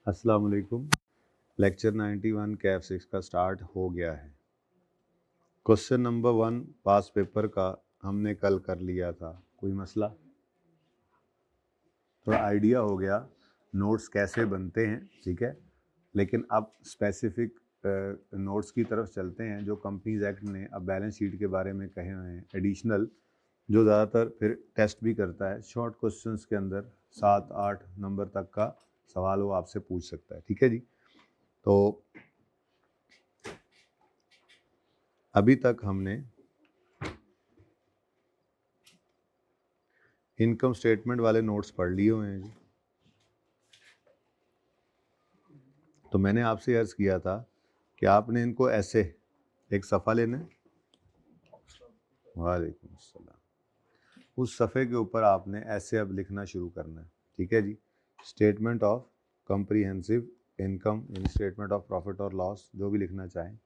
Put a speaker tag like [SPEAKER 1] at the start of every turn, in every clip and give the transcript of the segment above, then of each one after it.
[SPEAKER 1] अस्सलाम वालेकुम। लेक्चर 91 कैफ 6 का स्टार्ट हो गया है। क्वेश्चन नंबर 1 पास पेपर का हमने कल कर लिया था। कोई मसला? थोड़ा आइडिया हो गया नोट्स कैसे बनते हैं, ठीक है। लेकिन अब स्पेसिफिक नोट्स की तरफ चलते हैं जो कंपनीज एक्ट ने अब बैलेंस शीट के बारे में कहे हुए हैं, एडिशनल, जो ज़्यादातर फिर टेस्ट भी करता है। शॉर्ट क्वेश्चंस के अंदर 7-8 नंबर तक का सवाल वो आपसे पूछ सकता है, ठीक है जी। तो अभी तक हमने इनकम स्टेटमेंट वाले नोट्स पढ़ लिए हुए हैं जी। तो मैंने आपसे अर्ज़ किया था कि आपने इनको ऐसे एक सफ़ा लेना है, वालेकुम अस्सलाम, उस सफ़े के ऊपर आपने ऐसे अब लिखना शुरू करना है, ठीक है जी। Statement of comprehensive income, in statement of profit और लॉस, जो भी लिखना चाहें।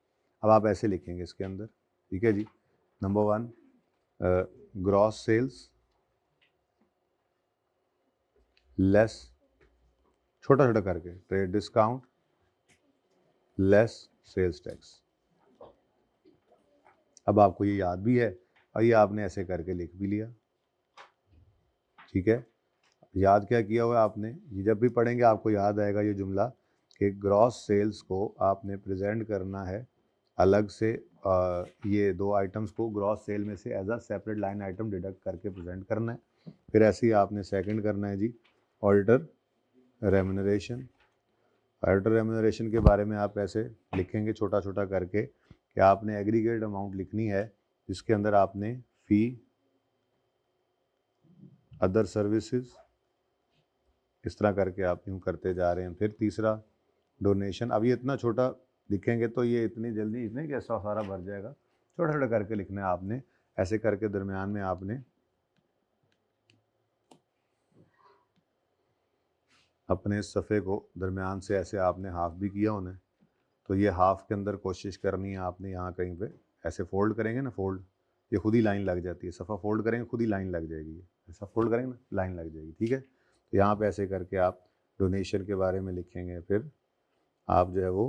[SPEAKER 1] अब आप ऐसे लिखेंगे इसके अंदर, ठीक है जी। नंबर 1, ग्रॉस सेल्स लेस, छोटा छोटा करके, trade discount less sales tax. अब आपको ये याद भी है और ये आपने ऐसे करके लिख भी लिया, ठीक है। याद क्या किया हुआ आपने? ये जब भी पढ़ेंगे आपको याद आएगा ये जुमला कि ग्रॉस सेल्स को आपने प्रेजेंट करना है अलग से, ये दो आइटम्स को ग्रॉस सेल में से as a separate line item deduct करके प्रेजेंट करना है। फिर ऐसे ही आपने सेकंड करना है जी, ऑडिटर रेम्यूनरेशन। ऑडिटर रेम्यूनरेशन के बारे में आप ऐसे लिखेंगे छोटा छोटा करके कि आपने एग्रीगेट अमाउंट लिखनी है जिसके अंदर आपने फ़ी, अदर सर्विसेज, इस तरह करके आप यूँ करते जा रहे हैं। फिर तीसरा डोनेशन। अब ये इतना छोटा लिखेंगे तो ये इतनी जल्दी इतने कैसा सारा भर जाएगा, छोटा छोटा करके लिखना है आपने। ऐसे करके दरमियान में आपने अपने सफ़े को दरमियान से ऐसे आपने हाफ भी किया होना है। तो ये हाफ के अंदर कोशिश करनी है आपने, यहाँ कहीं पे ऐसे फोल्ड करेंगे ना, फोल्ड, ये खुद ही लाइन लग जाती है। सफ़ा फोल्ड करेंगे खुद ही लाइन लग जाएगी, ये ऐसा फोल्ड करेंगे ना लाइन लग जाएगी, ठीक है। तो यहाँ पे ऐसे करके आप डोनेशन के बारे में लिखेंगे। फिर आप जो है वो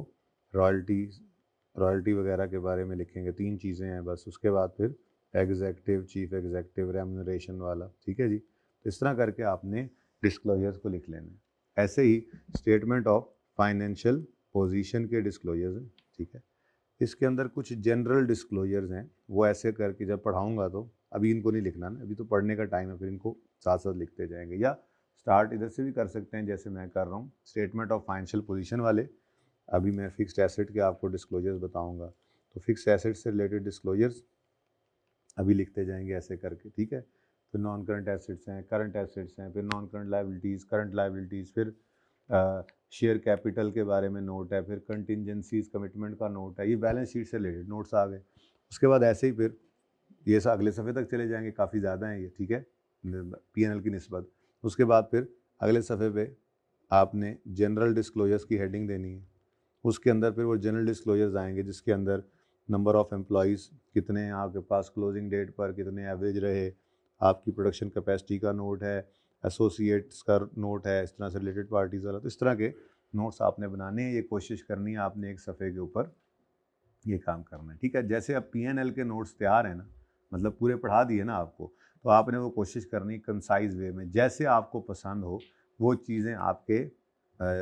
[SPEAKER 1] रॉयल्टी वगैरह के बारे में लिखेंगे। 3 चीज़ें हैं बस। उसके बाद फिर एग्जेक्टिव, चीफ एग्जेक्टिव, रेम्यूनरेशन वाला, ठीक है जी। तो इस तरह करके आपने डिस्क्लोजर्स को लिख लेना है। ऐसे ही स्टेटमेंट ऑफ फाइनेंशियल पोजीशन के डिस्क्लोजर्स हैं, ठीक है। इसके अंदर कुछ जनरल डिस्क्लोजर्स हैं, वो ऐसे करके जब पढ़ाऊँगा तो अभी इनको नहीं लिखना ना, अभी तो पढ़ने का टाइम है, फिर इनको साथ साथ लिखते जाएंगे। या स्टार्ट इधर से भी कर सकते हैं जैसे मैं कर रहा हूँ, स्टेटमेंट ऑफ फाइनेंशियल पोजीशन वाले। अभी मैं फिक्स्ड एसेट के आपको डिस्क्लोजर्स बताऊंगा, तो फिक्स्ड एसेट से रिलेटेड डिस्क्लोजर्स अभी लिखते जाएंगे ऐसे करके, ठीक है। फिर नॉन करंट एसेट्स हैं, करंट एसेट्स हैं, फिर non current liabilities, current liabilities, फिर शेयर कैपिटल के बारे में नोट है, फिर कंटिजेंसीज कमिटमेंट का नोट है। ये बैलेंस शीट से रिलेटेड नोट्स आ गए। उसके बाद ऐसे ही फिर ये अगले सफ़े तक चले जाएंगे, काफ़ी ज़्यादा हैं ये, ठीक है, P&L की निस्बत। उसके बाद फिर अगले सफ़े पे आपने जनरल डिस्क्लोजर्स की हेडिंग देनी है। उसके अंदर फिर वो जनरल डिस्क्लोजर्स आएंगे जिसके अंदर नंबर ऑफ़ एम्प्लॉयज़ कितने हैं आपके पास, क्लोजिंग डेट पर कितने एवरेज रहे, आपकी प्रोडक्शन कैपेसिटी का नोट है, एसोसिएट्स का नोट है, इस तरह से रिलेटेड पार्टीज़ वाला। तो इस तरह के नोट्स आपने बनाने हैं। ये कोशिश करनी है आपने एक सफ़े के ऊपर ये काम करना है, ठीक है। जैसे अब P&L के नोट्स तैयार हैं ना, मतलब पूरे पढ़ा दिए ना आपको, तो आपने वो कोशिश करनी कंसाइज वे में, जैसे आपको पसंद हो वो चीज़ें आपके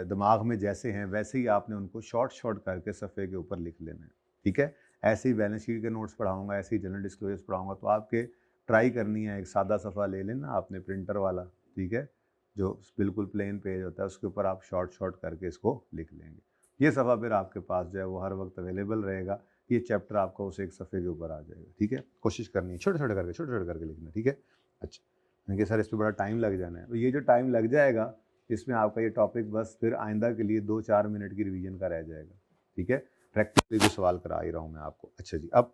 [SPEAKER 1] दिमाग में जैसे हैं वैसे ही आपने उनको शॉर्ट करके सफ़े के ऊपर लिख लेना है, ठीक है। ऐसे ही बैलेंस शीट के नोट्स पढ़ाऊँगा, ऐसे ही जनरल डिस्क्लोजर्स पढ़ाऊँगा। तो आपके ट्राई करनी है, एक सादा सफ़ा ले लेना आपने प्रिंटर वाला, ठीक है, जो बिल्कुल प्लेन पेज होता है, उसके ऊपर आप शॉर्ट करके इसको लिख लेंगे। ये सफ़ा फिर आपके पास जो है वो हर वक्त अवेलेबल रहेगा। ये चैप्टर आपका उस एक सफ़े के ऊपर आ जाएगा, ठीक है। कोशिश करनी है छोटे छोटे करके लिखना, ठीक है। अच्छा, मैंने कहा सर इस पर बड़ा टाइम लग जाना है। तो ये जो टाइम लग जाएगा इसमें आपका ये टॉपिक बस फिर आइंदा के लिए 2-4 मिनट की रिवीजन का रह जाएगा, ठीक है। प्रैक्टिकली भी सवाल करा ही रहा हूँ मैं आपको। अच्छा जी, अब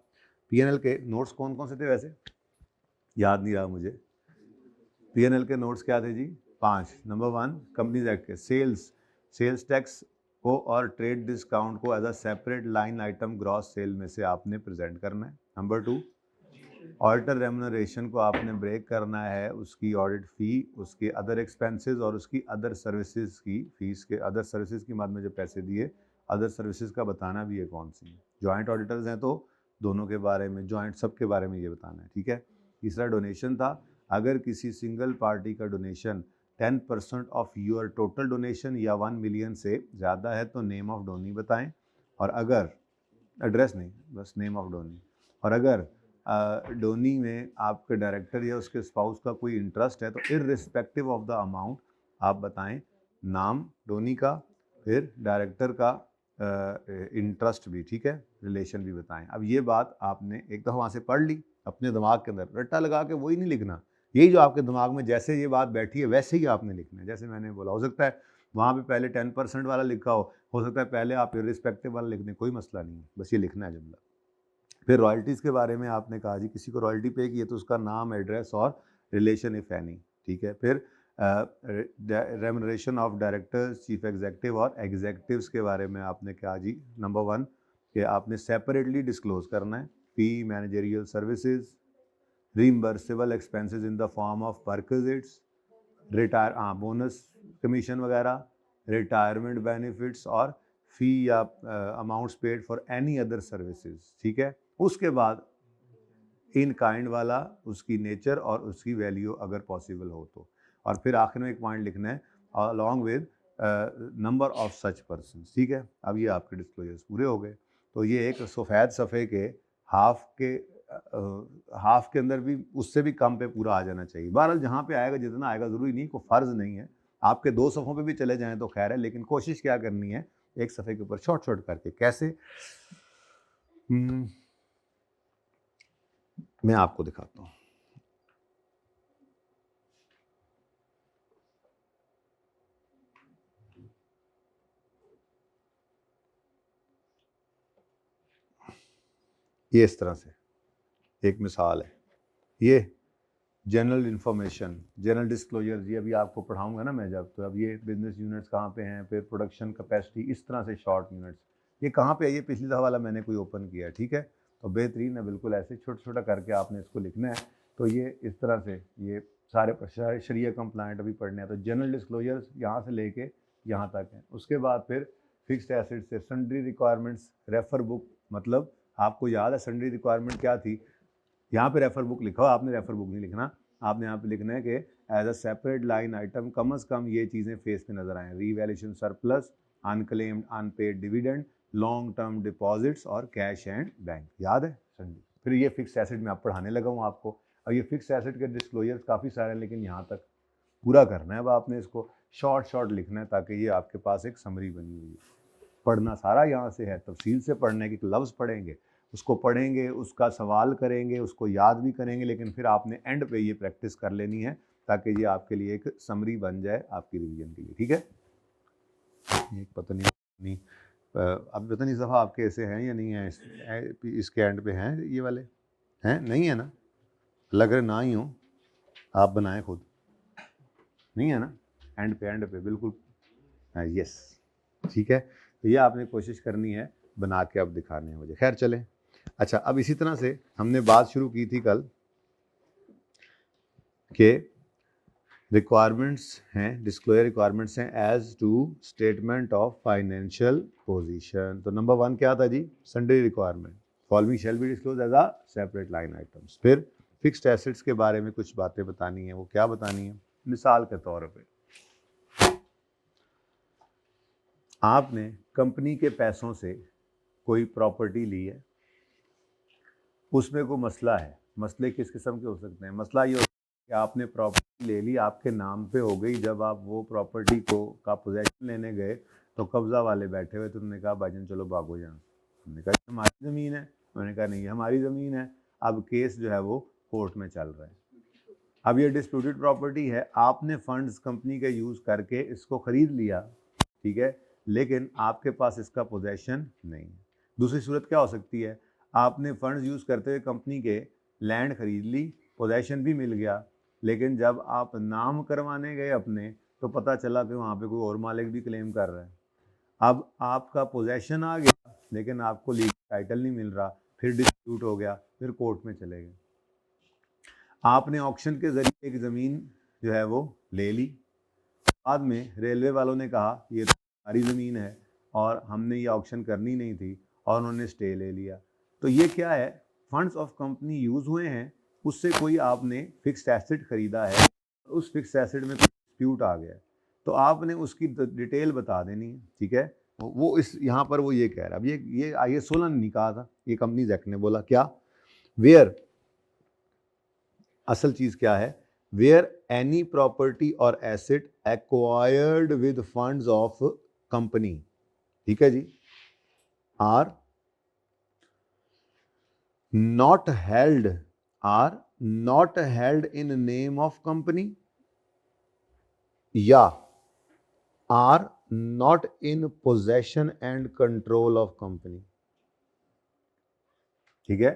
[SPEAKER 1] P&L के नोट्स कौन कौन से थे वैसे याद नहीं रहा मुझे। P&L के नोट्स क्या थे जी? 5। नंबर 1 कंपनीज एक्ट के सेल्स टैक्स को और ट्रेड डिस्काउंट को as a separate line item gross sale में से आपने प्रेजेंट करना है। नंबर 2 ऑडिटर रेम्यूनरेशन को आपने ब्रेक करना है, उसकी ऑडिट फ़ी, उसके अदर एक्सपेंसेस और उसकी अदर सर्विसेज की फीस के अदर सर्विसेज की बाद में जो पैसे दिए, अदर सर्विसेज का बताना भी है कौन सी है। जॉइंट ऑडिटर्स हैं तो दोनों के बारे में, जॉइंट सब के बारे में ये बताना है, ठीक है। तीसरा डोनेशन था, अगर किसी सिंगल पार्टी का donation 10% of your total donation या 1 मिलियन से ज़्यादा है तो नेम ऑफ डोनी बताएं, और अगर एड्रेस नहीं, बस नेम ऑफ डोनी, और अगर डोनी में आपके डायरेक्टर या उसके स्पाउस का कोई इंटरेस्ट है तो इर्रिस्पेक्टिव ऑफ द अमाउंट आप बताएं नाम डोनी का, फिर डायरेक्टर का इंटरेस्ट भी, ठीक है, रिलेशन भी बताएं। अब ये बात आपने एक दफ़ा वहाँ से पढ़ ली अपने दिमाग के अंदर, रट्टा लगा के वही नहीं लिखना, यही जो आपके दिमाग में जैसे ये बात बैठी है वैसे ही आपने लिखना है। जैसे मैंने बोला, हो सकता है वहाँ पे पहले 10% वाला लिखा हो सकता है पहले आप इर्रिस्पेक्टिव वाला लिख दें, कोई मसला नहीं है, बस ये लिखना है जुमला। फिर रॉयल्टीज़ के बारे में आपने कहा जी किसी को रॉयल्टी पे की है तो उसका नाम, एड्रेस और रिलेशन इफ़ एनी, ठीक है। फिर remuneration of directors, chief executive और एग्जीक्यूटिव्स के बारे में आपने कहा जी नंबर 1 कि आपने सेपरेटली डिस्क्लोज करना है fee, managerial services, reimbursable expenses in the form of perquisites, bonus commission वगैरह, रिटायरमेंट बेनिफिट्स और फ़ी या amounts paid for any other services, ठीक है। उसके बाद इन काइंड वाला, उसकी नेचर और उसकी वैल्यू अगर पॉसिबल हो तो, और फिर आखिर में एक पॉइंट लिखना है along with number of such person, ठीक है। अब ये आपके डिस्क्लोजर्स पूरे हो गए। तो ये एक सफ़ेद सफ़े के हाफ के अंदर भी उससे भी कम पे पूरा आ जाना चाहिए। बहरहाल जहाँ पे आएगा जितना आएगा, ज़रूरी नहीं, कोई फ़र्ज़ नहीं है, आपके 2 सफ़ों पे भी चले जाएं तो खैर है, लेकिन कोशिश क्या करनी है एक सफ़े के ऊपर शॉर्ट शॉर्ट करके। कैसे, मैं आपको दिखाता हूँ। ये इस तरह से एक मिसाल है, ये जनरल इन्फॉर्मेशन, जनरल डिस्क्लोजर, ये अभी आपको पढ़ाऊंगा ना मैं जब, तो अब ये बिजनेस यूनिट्स कहाँ पे हैं, फिर प्रोडक्शन कैपेसिटी, इस तरह से शॉर्ट यूनिट्स, ये कहाँ पे है, ये पिछली दफ़ा वाला मैंने कोई ओपन किया है, ठीक है। तो बेहतरीन है, बिल्कुल ऐसे छोटा छोटा करके आपने इसको लिखना है। तो ये इस तरह से ये सारे शरिया कंप्लाइंट अभी पढ़ने हैं। तो जनरल डिस्क्लोजर्स यहाँ से लेके यहाँ तक हैं। उसके बाद फिर फिक्स्ड एसेट से सन्ड्री रिक्वायरमेंट्स, रेफर बुक, मतलब आपको याद है सन्ड्री रिक्वायरमेंट क्या थी, यहाँ पे रेफर बुक लिखा हो, आपने रेफर बुक नहीं लिखना, आपने यहाँ पे लिखना है कि as a separate line item कम से कम ये चीज़ें फेस पे नज़र आएँ, revaluation surplus, unclaimed unpaid dividend, long term deposits और कैश एंड बैंक, याद है संडे। फिर ये फिक्स एसेट में आप पढ़ाने लगा हूँ आपको। अब ये फिक्स एसेट के डिस्क्लोजर्स काफ़ी सारे हैं, लेकिन यहाँ तक पूरा करना है। अब आपने इसको शॉर्ट शॉर्ट लिखना है ताकि ये आपके पास एक समरी बनी हुई है। पढ़ना सारा यहाँ से है, तफसील से पढ़ने के लफ्ज़ पढ़ेंगे, उसको पढ़ेंगे, उसका सवाल करेंगे, उसको याद भी करेंगे, लेकिन फिर आपने एंड पे ये प्रैक्टिस कर लेनी है ताकि ये आपके लिए एक समरी बन जाए आपकी रिवीजन के लिए, ठीक है। एक पता नहीं अब पता नहीं सफ़ा आपके ऐसे हैं या नहीं हैं, इसके एंड पे हैं ये वाले, हैं नहीं है ना, लग रहे ना ही हो, आप बनाएं खुद, नहीं है ना, एंड पे बिल्कुल, यस, ठीक है। तो ये आपने कोशिश करनी है बना के अब दिखाने हैं मुझे। खैर चलें, अच्छा अब इसी तरह से हमने बात शुरू की थी कल के रिक्वायरमेंट्स हैं, डिस्क्लोजर रिक्वायरमेंट्स हैं as to statement of financial position. तो नंबर 1 क्या था जी, sundry requirement, following shall be disclose as a separate line items. फिर फिक्स्ड एसेट्स के बारे में कुछ बातें बतानी है, वो क्या बतानी है, मिसाल के तौर पे आपने कंपनी के पैसों से कोई प्रॉपर्टी ली है, उसमें कोई मसला है, मसले किस किस्म के हो सकते हैं, मसला ये हो सकता है कि आपने प्रॉपर्टी ले ली, आपके नाम पे हो गई, जब आप वो प्रॉपर्टी का पोजेसन लेने गए तो कब्जा वाले बैठे हुए, तो उन्होंने कहा भाईजान चलो भागो यहाँ, उन्होंने कहा हमारी ज़मीन है, उन्होंने कहा नहीं हमारी ज़मीन है। अब केस जो है वो कोर्ट में चल रहा है। अब ये डिस्प्यूटेड प्रॉपर्टी है, आपने फंड्स कंपनी के यूज़ करके इसको ख़रीद लिया, ठीक है, लेकिन आपके पास इसका पोजेसन नहीं है। दूसरी सूरत क्या हो सकती है, आपने फंड्स यूज़ करते हुए कंपनी के लैंड ख़रीद ली, पोजेसन भी मिल गया, लेकिन जब आप नाम करवाने गए अपने तो पता चला कि वहाँ पे कोई और मालिक भी क्लेम कर रहा है। अब आपका पोजेसन आ गया लेकिन आपको लीगल टाइटल नहीं मिल रहा, फिर डिस्प्यूट हो गया, फिर कोर्ट में चले गए। आपने ऑक्शन के जरिए एक ज़मीन जो है वो ले ली, बाद में रेलवे वालों ने कहा ये हमारी ज़मीन है और हमने ये ऑक्शन करनी नहीं थी और उन्होंने स्टे ले लिया। तो ये क्या है, फंड्स ऑफ कंपनी यूज़ हुए हैं, उससे कोई आपने फिक्स्ड एसेट खरीदा है, उस फिक्स्ड एसेट में डिस्प्यूट आ गया है, तो आपने उसकी डिटेल बता देनी है, ठीक है। वो इस यहाँ पर वो ये कह रहा है, अब ये IAS 16 ने नहीं कहा था, ये कंपनीज एक्ट ने बोला क्या, वेयर, असल चीज़ क्या है, वेयर एनी प्रॉपर्टी और asset acquired with funds of company, ठीक है जी, are not held in name of company या are not in possession and control of company, ठीक है।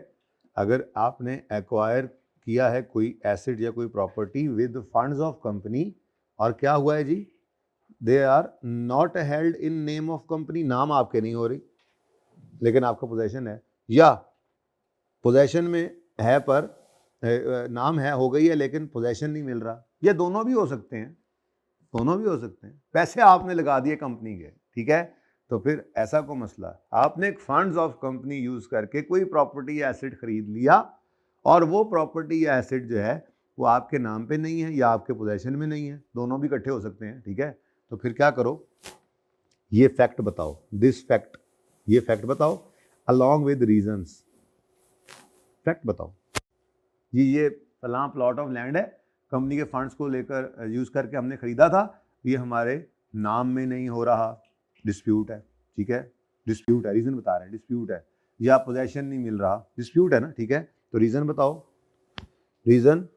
[SPEAKER 1] अगर आपने एक्वायर किया है कोई एसेट या कोई property with funds of company और क्या हुआ है जी, they are not held in name of company, नाम आपके नहीं हो रही लेकिन आपका पोजेशन है, या पोजेशन में है पर नाम है हो गई है लेकिन पोजेशन नहीं मिल रहा, या दोनों भी हो सकते हैं, दोनों भी हो सकते हैं, पैसे आपने लगा दिए कंपनी के, ठीक है, तो फिर ऐसा कोई मसला, आपने एक फंड्स ऑफ कंपनी यूज करके कोई प्रॉपर्टी या एसेट खरीद लिया और वो प्रॉपर्टी या एसेट जो है वो आपके नाम पे नहीं है या आपके पोजेशन में नहीं है, दोनों भी इकट्ठे हो सकते हैं, ठीक है। तो फिर क्या करो, ये फैक्ट बताओ, दिस फैक्ट, ये फैक्ट बताओ अलॉन्ग विद रीजंस, फैक्ट बताओ जी, ये फलां प्लॉट ऑफ लैंड है, कंपनी के फंड्स को लेकर यूज करके हमने खरीदा था, ये हमारे नाम में नहीं हो रहा, डिस्प्यूट है, ठीक है, डिस्प्यूट है, रीजन बता रहे हैं, डिस्प्यूट है, या पोजेशन नहीं मिल रहा, डिस्प्यूट है ना, ठीक है। तो रीजन बताओ, रीजन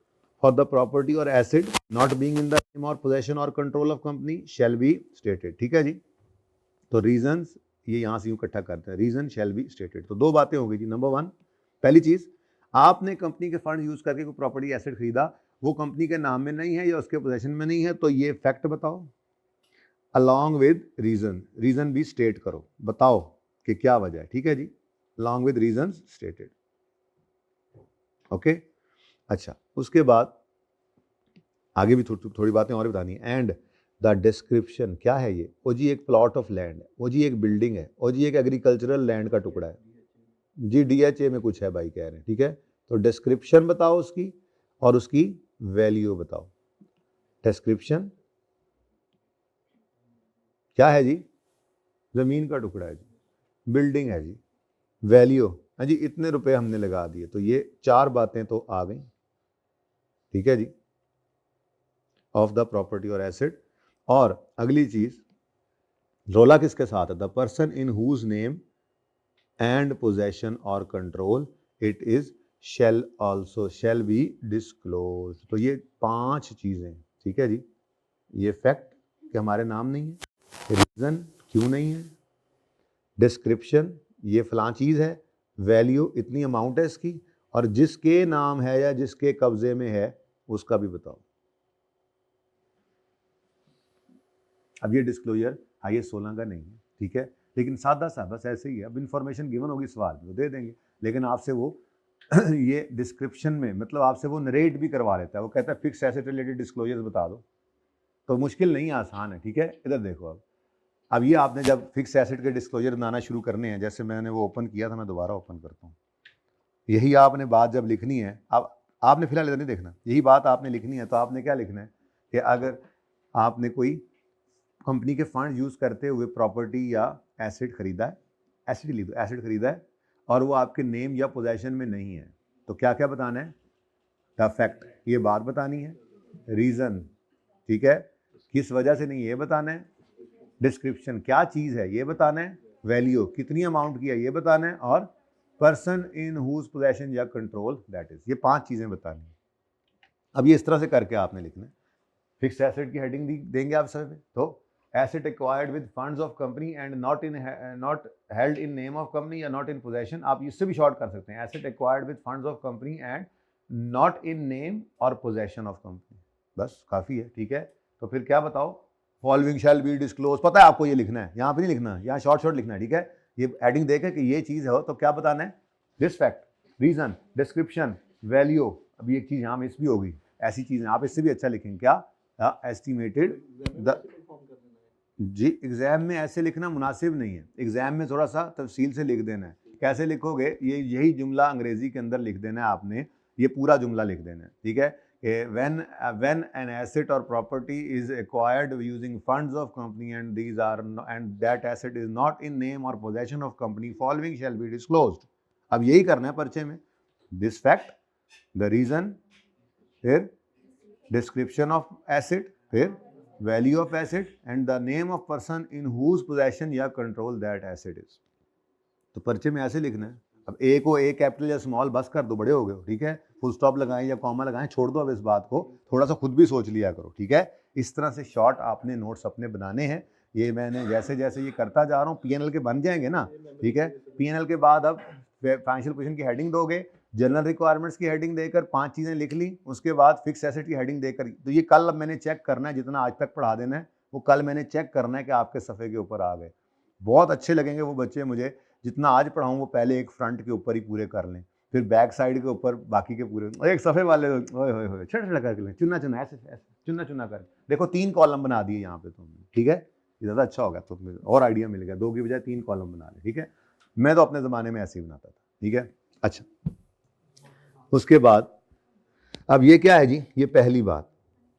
[SPEAKER 1] फॉर द प्रॉपर्टी और asset not being in the name और पोजेशन और control of company shall be stated, ठीक है जी। तो रीजंस ये यहाँ से यूँ इकट्ठा करते हैं, रीजन शैल बी स्टेटेड। तो दो बातें हो गई जी, नंबर वन, पहली चीज, आपने कंपनी के फंड यूज करके कोई प्रॉपर्टी एसेट खरीदा, वो कंपनी के नाम में नहीं है या उसके पोजेशन में नहीं है, तो ये फैक्ट बताओ अलॉन्ग विद रीजन, रीजन भी स्टेट करो, बताओ कि क्या वजह है, ठीक है जी, along with reason stated, okay. अच्छा, उसके बाद आगे भी थोड़ी बातें और बतानी है, एंड द डिस्क्रिप्शन, क्या है ये, ओ जी एक प्लॉट ऑफ लैंड है, ओ जी एक बिल्डिंग है, ओ जी एक एग्रीकल्चरल लैंड का टुकड़ा है जी, DHA में कुछ है भाई कह रहे हैं, ठीक है। तो डिस्क्रिप्शन बताओ उसकी और उसकी वैल्यू बताओ, डिस्क्रिप्शन क्या है जी, जमीन का टुकड़ा है जी, बिल्डिंग है जी, वैल्यू हाँ जी इतने रुपए हमने लगा दिए, तो ये चार बातें तो आ गई, ठीक है जी, ऑफ द प्रॉपर्टी और एसेट। और अगली चीज, रोला किसके साथ है, the person in whose name and possession और control it is shall also shall be disclose. तो ये पांच चीजें, ठीक है जी, ये फैक्ट कि हमारे नाम नहीं है, रीजन क्यों नहीं है, डिस्क्रिप्शन ये फलां चीज है, वैल्यू इतनी अमाउंट है इसकी, और जिसके नाम है या जिसके कब्जे में है उसका भी बताओ। अब ये डिस्क्लोजर IAS 16 का नहीं है, ठीक है, लेकिन सादा सा बस ऐसे ही है, अब इन्फॉर्मेशन गिवन होगी सवाल में दे देंगे, लेकिन आपसे वो ये डिस्क्रिप्शन में मतलब आपसे वो नरेट भी करवा लेता है, वो कहता है फिक्स एसेट रिलेटेड डिस्क्लोजर्स बता दो, तो मुश्किल नहीं आसान है, ठीक है। इधर देखो, अब ये आपने जब फिक्स एसेट के डिस्क्लोजर बनाना शुरू करने हैं, जैसे मैंने वो ओपन किया था, मैं दोबारा ओपन करता हूँ, यही आपने बात जब लिखनी है, अब आपने फिलहाल इधर नहीं देखना, यही बात आपने लिखनी है, तो आपने क्या लिखना है कि अगर आपने कोई कंपनी के फंड यूज करते हुए प्रॉपर्टी या एसेट खरीदा है, एसेट लिख दो, एसेट खरीदा है और वो आपके नेम या पोजेशन में नहीं है, तो क्या क्या बताना है, द फैक्ट ये बात बतानी है, रीजन ठीक है किस वजह से नहीं ये बताना है, डिस्क्रिप्शन क्या चीज़ है ये बताना है, वैल्यू कितनी अमाउंट की है ये बताना है, और पर्सन इन हुज पोजेशन या कंट्रोल दैट इज, ये पांच चीज़ें बतानी है। अब ये इस तरह से करके आपने लिखना है, फिक्स एसेट की हेडिंग देंगे आप सब, तो asset acquired with funds of company and not held in name of company या नॉट इन पोजेशन, आप इससे भी शॉर्ट कर सकते हैं, asset acquired with funds of company and not in name और पोजेशन ऑफ कंपनी, बस काफ़ी है, ठीक है। तो फिर क्या बताओ, फॉलोइंग शैल बी डिस्क्लोज, पता है आपको ये लिखना है, यहाँ पे नहीं लिखना, यहाँ शॉर्ट शॉर्ट लिखना है, ठीक है। ये एडिंग देखे कि ये चीज़ हो तो क्या बताना है, this fact, reason, description, value, अभी एक चीज़ यहाँ मिस भी होगी, ऐसी चीज़ें आप इससे भी अच्छा लिखेंगे क्या, एस्टिमेटेड द जी। एग्जाम में ऐसे लिखना मुनासिब नहीं है, एग्जाम में थोड़ा सा तफसील से लिख देना है। कैसे लिखोगे, ये यही जुमला अंग्रेजी के अंदर लिख देना है आपने, ये पूरा जुमला लिख देना है, ठीक है। व्हेन एन एसेट और property is acquired using funds of company and these are and that asset is not in name और possession of company following shall be disclosed. अब यही करना है पर्चे में, दिस फैक्ट, द रीजन, फिर description of asset, फिर value of asset and the name of person in whose possession या कंट्रोल दैट एसेट इज। तो पर्चे में ऐसे लिखना है। अब ए को ए कैपिटल या स्मॉल बस कर दो, बड़े हो गए हो, ठीक है। फुल स्टॉप लगाएं या कॉमा लगाएं, छोड़ दो अब इस बात को, थोड़ा सा खुद भी सोच लिया करो, ठीक है। इस तरह से शॉर्ट आपने नोट्स अपने बनाने हैं। ये मैंने जैसे जैसे ये करता जा रहा हूँ, पीएनएल के बन जाएंगे ना, ठीक है। पीएनएल के बाद अब फाइनेंशियल पोजीशन की हेडिंग दोगे, जनरल रिक्वायरमेंट्स की हेडिंग देकर 5 चीज़ें लिख ली, उसके बाद फिक्स एसेट की हेडिंग देकर, तो ये कल अब मैंने चेक करना है, जितना आज तक पढ़ा देना है वो कल मैंने चेक करना है कि आपके सफ़े के ऊपर आ गए। बहुत अच्छे लगेंगे वो बच्चे मुझे, जितना आज पढ़ाऊँ वो पहले एक फ्रंट के ऊपर ही पूरे कर लें, फिर बैक साइड के ऊपर बाकी के पूरे, एक सफ़े वाले ओए होए होए छट छट करके लें, चुना चुना ऐसे ऐसे चुना चुना कर, देखो 3 कॉलम बना दिए यहाँ पे तुमने, ठीक है। ये ज़्यादा अच्छा होगा, तो और आइडिया मिल गया, 2 की बजाय 3 कॉलम बना ले, ठीक है। मैं तो अपने ज़माने में ऐसे ही बनाता था, ठीक है। अच्छा, उसके बाद अब ये क्या है जी, ये पहली बात,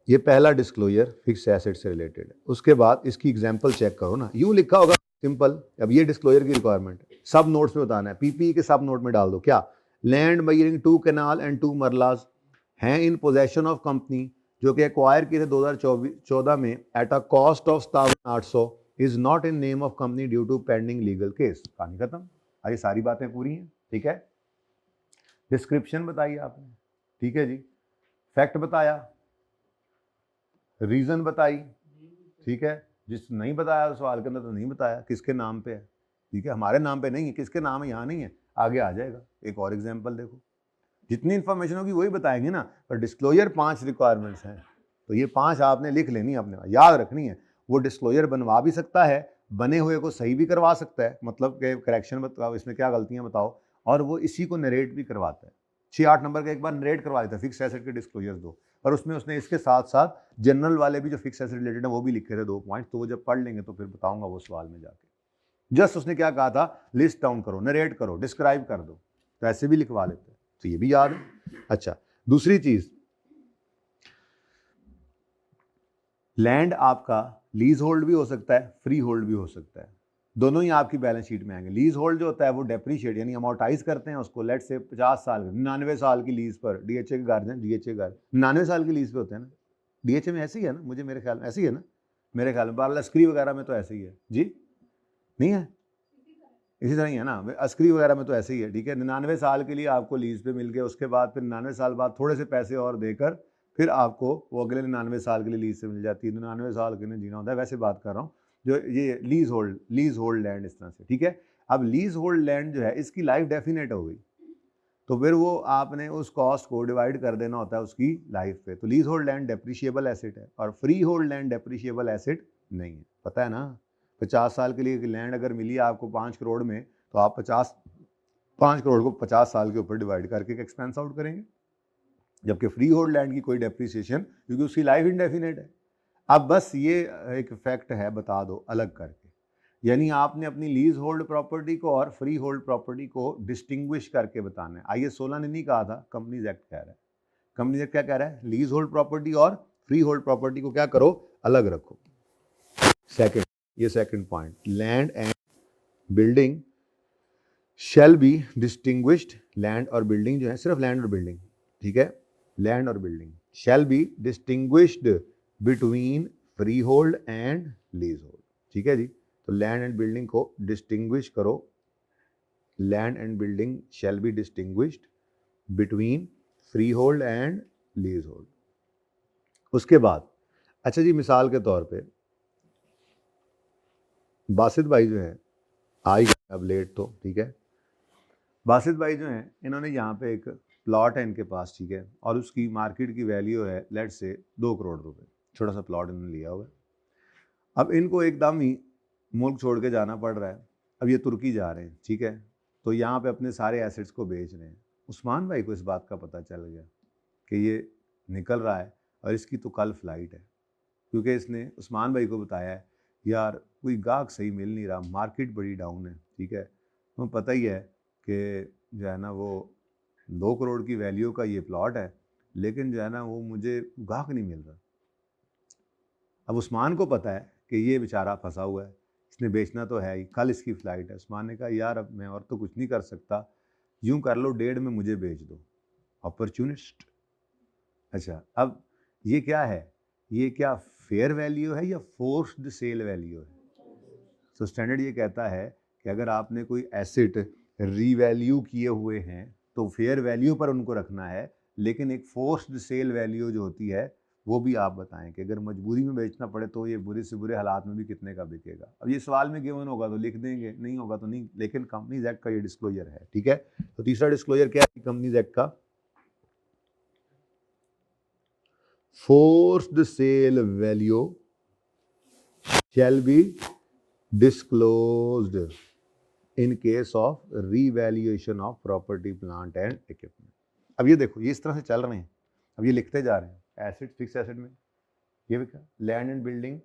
[SPEAKER 1] ये पहला डिस्क्लोजर फिक्स एसेट से रिलेटेड है। उसके बाद इसकी एग्जांपल चेक करो ना, यूँ लिखा होगा सिंपल। अब ये डिस्क्लोजर की रिक्वायरमेंट है, सब नोट्स में बताना है, पीपीई के सब नोट में डाल दो क्या, लैंड बायरिंग 2 कैनाल एंड 2 मरलाज हैं इन पोजेशन ऑफ कंपनी, जो कि एक्वायर किए थे 2014 में at a cost of 7,800, is not in name of company due to pending legal case. कहानी खत्म। ये सारी बातें पूरी हैं, ठीक है। डिस्क्रिप्शन बताइए आपने, ठीक है जी। फैक्ट बताया, रीजन बताई, ठीक है। जिस नहीं बताया सवाल के अंदर तो नहीं बताया किसके नाम पे है, ठीक है। हमारे नाम पे नहीं है, किसके नाम है यहाँ नहीं है, आगे आ जाएगा। एक और एग्जांपल देखो, जितनी इन्फॉर्मेशन होगी वही बताएंगे ना, पर डिस्क्लोजर 5 रिक्वायरमेंट्स हैं, तो ये 5 आपने लिख लेनी है, अपने याद रखनी है। वो डिस्क्लोजर बनवा भी सकता है, बने हुए को सही भी करवा सकता है, मतलब कि करेक्शन बताओ, इसमें क्या गलतियाँ बताओ, और वो इसी को नरेट भी करवाता है। 6-8 नंबर का एक बार नरेट करवा देता है, फिक्स एसेट के डिस्क्लोजर दो, और उसमें उसने इसके साथ साथ जनरल वाले भी जो फिक्स एसेट रिलेटेड है वो भी लिखे थे 2 पॉइंट, तो वो जब पढ़ लेंगे तो फिर बताऊंगा वो सवाल में जाके। जस्ट उसने क्या कहा था, लिस्ट डाउन करो, नरेट करो, डिस्क्राइब कर दो, तो ऐसे भी लिखवा लेते हैं, तो ये भी याद है। अच्छा, दूसरी चीज, लैंड आपका लीज होल्ड भी हो सकता है, फ्री होल्ड भी हो सकता है, दोनों ही आपकी बैलेंस शीट में आएंगे। लीज होल्ड जो होता है वो डेप्रीशिएट यानी अमोर्टाइज करते हैं उसको, लेट से 50 साल 99 साल की लीज पर, डीएचए के गार्जियन, डीएचए घर 99 साल की लीज पे होते हैं ना, डीएचए में ऐसे ही है ना, मुझे मेरे ख्याल में ऐसे ही है ना, मेरे ख्याल में बारह अस्करी वगैरह में तो ऐसे ही है जी, नहीं है इसी तरह ही है ना, अस्करी वगैरह में तो ऐसे ही है, ठीक है। 99 साल के लिए आपको लीज पे मिल गया, उसके बाद फिर 99 साल बाद थोड़े से पैसे और देकर फिर आपको वो अगले 99 साल के लिए लीज से मिल जाती है, 99 साल के लिए जीना होता है, वैसे बात कर रहा हूँ जो ये लीज होल्ड लैंड इस तरह से, ठीक है। अब लीज होल्ड लैंड जो है इसकी लाइफ डेफिनेट हो गई, तो फिर वो आपने उस कॉस्ट को डिवाइड कर देना होता है उसकी लाइफ पे। तो lease hold land depreciable asset है और free hold land depreciable asset नहीं है, पता है ना। 50 साल के लिए लैंड अगर मिली आपको 5 करोड़ में, तो आप 5 करोड़ को 50 साल के ऊपर डिवाइड करके एक्सपेंस आउट करेंगे, जबकि फ्री होल्ड लैंड की कोई डेप्रिसिएशन, क्योंकि उसकी लाइफ इनडेफिनेट है। अब बस ये एक फैक्ट है, बता दो अलग करके, यानी आपने अपनी लीज होल्ड प्रॉपर्टी को और फ्री होल्ड प्रॉपर्टी को डिस्टिंग्विश करके बताना है। आइए 16 ने नहीं कहा था, कंपनीज एक्ट कह रहा है। कंपनीज एक्ट क्या कह रहा है, लीज होल्ड प्रॉपर्टी और फ्री होल्ड प्रॉपर्टी को क्या करो, अलग रखो। सेकंड, ये second point, land and building shall be distinguished. Land और बिल्डिंग जो है, सिर्फ लैंड और बिल्डिंग, ठीक है, लैंड और building shall be distinguished between free hold and lease hold, ठीक है जी। तो लैंड एंड बिल्डिंग को डिस्टिंग्विश करो, land and building shall be distinguished between free hold and lease hold. उसके बाद अच्छा जी, मिसाल के तौर पे बासित भाई जो है आई अब लेट तो, ठीक है, बासित भाई जो हैं इन्होंने यहाँ पे एक प्लॉट है इनके पास, ठीक है, और उसकी मार्केट की वैल्यू है लेट से 2 करोड़ रुपए, छोटा सा प्लॉट इन्होंने लिया हुआ है। अब इनको एकदम ही मुल्क छोड़ के जाना पड़ रहा है, अब ये तुर्की जा रहे हैं, ठीक है, तो यहाँ पे अपने सारे एसेट्स को बेच रहे हैं। उस्मान भाई को इस बात का पता चल गया, कि ये निकल रहा है और इसकी तो कल फ्लाइट है, क्योंकि इसने उस्मान भाई को बताया है यार कोई गाहक सही मिल नहीं रहा, मार्केट बड़ी डाउन है, ठीक है। तुम्हें पता ही है कि जो है ना वो 2 करोड़ की वैल्यू का ये प्लॉट है, लेकिन जो है ना वो मुझे गाहक नहीं मिल रहा। अब उस्मान को पता है कि ये बेचारा फंसा हुआ है, इसने बेचना तो है ही, कल इसकी फ़्लाइट है। उस्मान ने कहा यार अब मैं और तो कुछ नहीं कर सकता, यूँ कर लो 1.5 में मुझे बेच दो। अपॉर्चुनिस्ट। अच्छा, अब ये क्या है, ये क्या फेयर वैल्यू है या फोर्स्ड सेल वैल्यू है? तो स्टैंडर्ड ये कहता है कि अगर आपने कोई एसेट रीवैल्यू किए हुए हैं तो फेयर वैल्यू पर उनको रखना है, लेकिन एक फोर्स्ड सेल वैल्यू जो होती है वो भी आप बताएं कि अगर मजबूरी में बेचना पड़े तो ये बुरे से बुरे हालात में भी कितने का बिकेगा। अब ये सवाल में गिवन होगा तो लिख देंगे, नहीं होगा तो नहीं, लेकिन कंपनीज एक्ट का ये डिस्क्लोजर है, ठीक है। तो तीसरा डिस्क्लोजर क्या है कंपनीज एक्ट का? Forced sale value shall be disclosed in case of revaluation of property, plant and equipment। अब ये देखो ये इस तरह से चल रहे हैं, अब ये लिखते जा रहे हैं एसेट, फिक्स एसेट में ये भी क्या, लैंड एंड बिल्डिंग।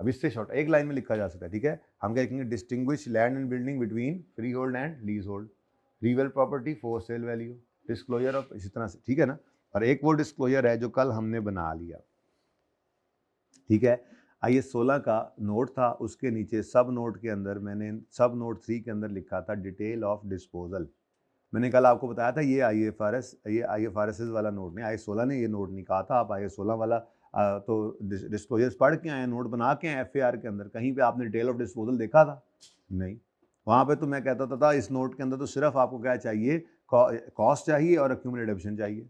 [SPEAKER 1] अब इससे शॉर्ट एक लाइन में लिखा जा सकता है, ठीक है। हम क्या लिखेंगे, distinguish land and building between free hold and lease hold, real property for sale value, disclosure of, इसी तरह से, ठीक है ना। और एक वो डिस्क्लोजर है जो कल हमने बना लिया, ठीक है। IS 16 का नोट था, उसके नीचे सब नोट के अंदर मैंने सब नोट 3 के अंदर लिखा था डिटेल ऑफ डिस्पोजल। मैंने कल आपको बताया था ये IFRS वाला नोट नहीं, IS 16 ने ये नोट नहीं कहा था। आप IS 16 वाला तो डिस्क्लोजर्स पढ़ के आए, नोट बना के आए FAR के अंदर, कहीं पे आपने डिटेल ऑफ डिस्पोजल देखा था? नहीं। वहाँ पे तो मैं कहता था इस नोट के अंदर तो सिर्फ आपको क्या चाहिए, कॉस्ट चाहिए और एक्यूमुलेटेड एडिशन चाहिए,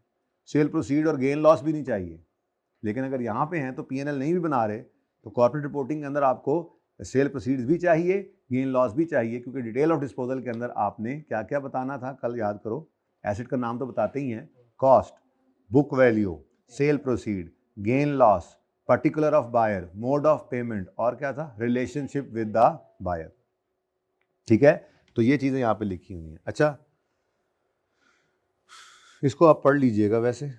[SPEAKER 1] सेल प्रोसीड और गेन लॉस भी नहीं चाहिए। लेकिन अगर यहाँ पे हैं तो P&L नहीं भी बना रहे तो कॉर्पोरेट रिपोर्टिंग के अंदर आपको सेल प्रोसीड्स भी चाहिए, गेन लॉस भी चाहिए, क्योंकि डिटेल ऑफ डिस्पोजल के अंदर आपने क्या क्या बताना था कल याद करो। एसेट का नाम तो बताते ही हैं, cost, book value, sale proceed, gain loss, particular of buyer, mode of payment, और क्या था, रिलेशनशिप विद द बायर, ठीक है। तो ये चीज़ें यहाँ पे लिखी हुई हैं। अच्छा, इसको आप पढ़ लीजिएगा वैसे,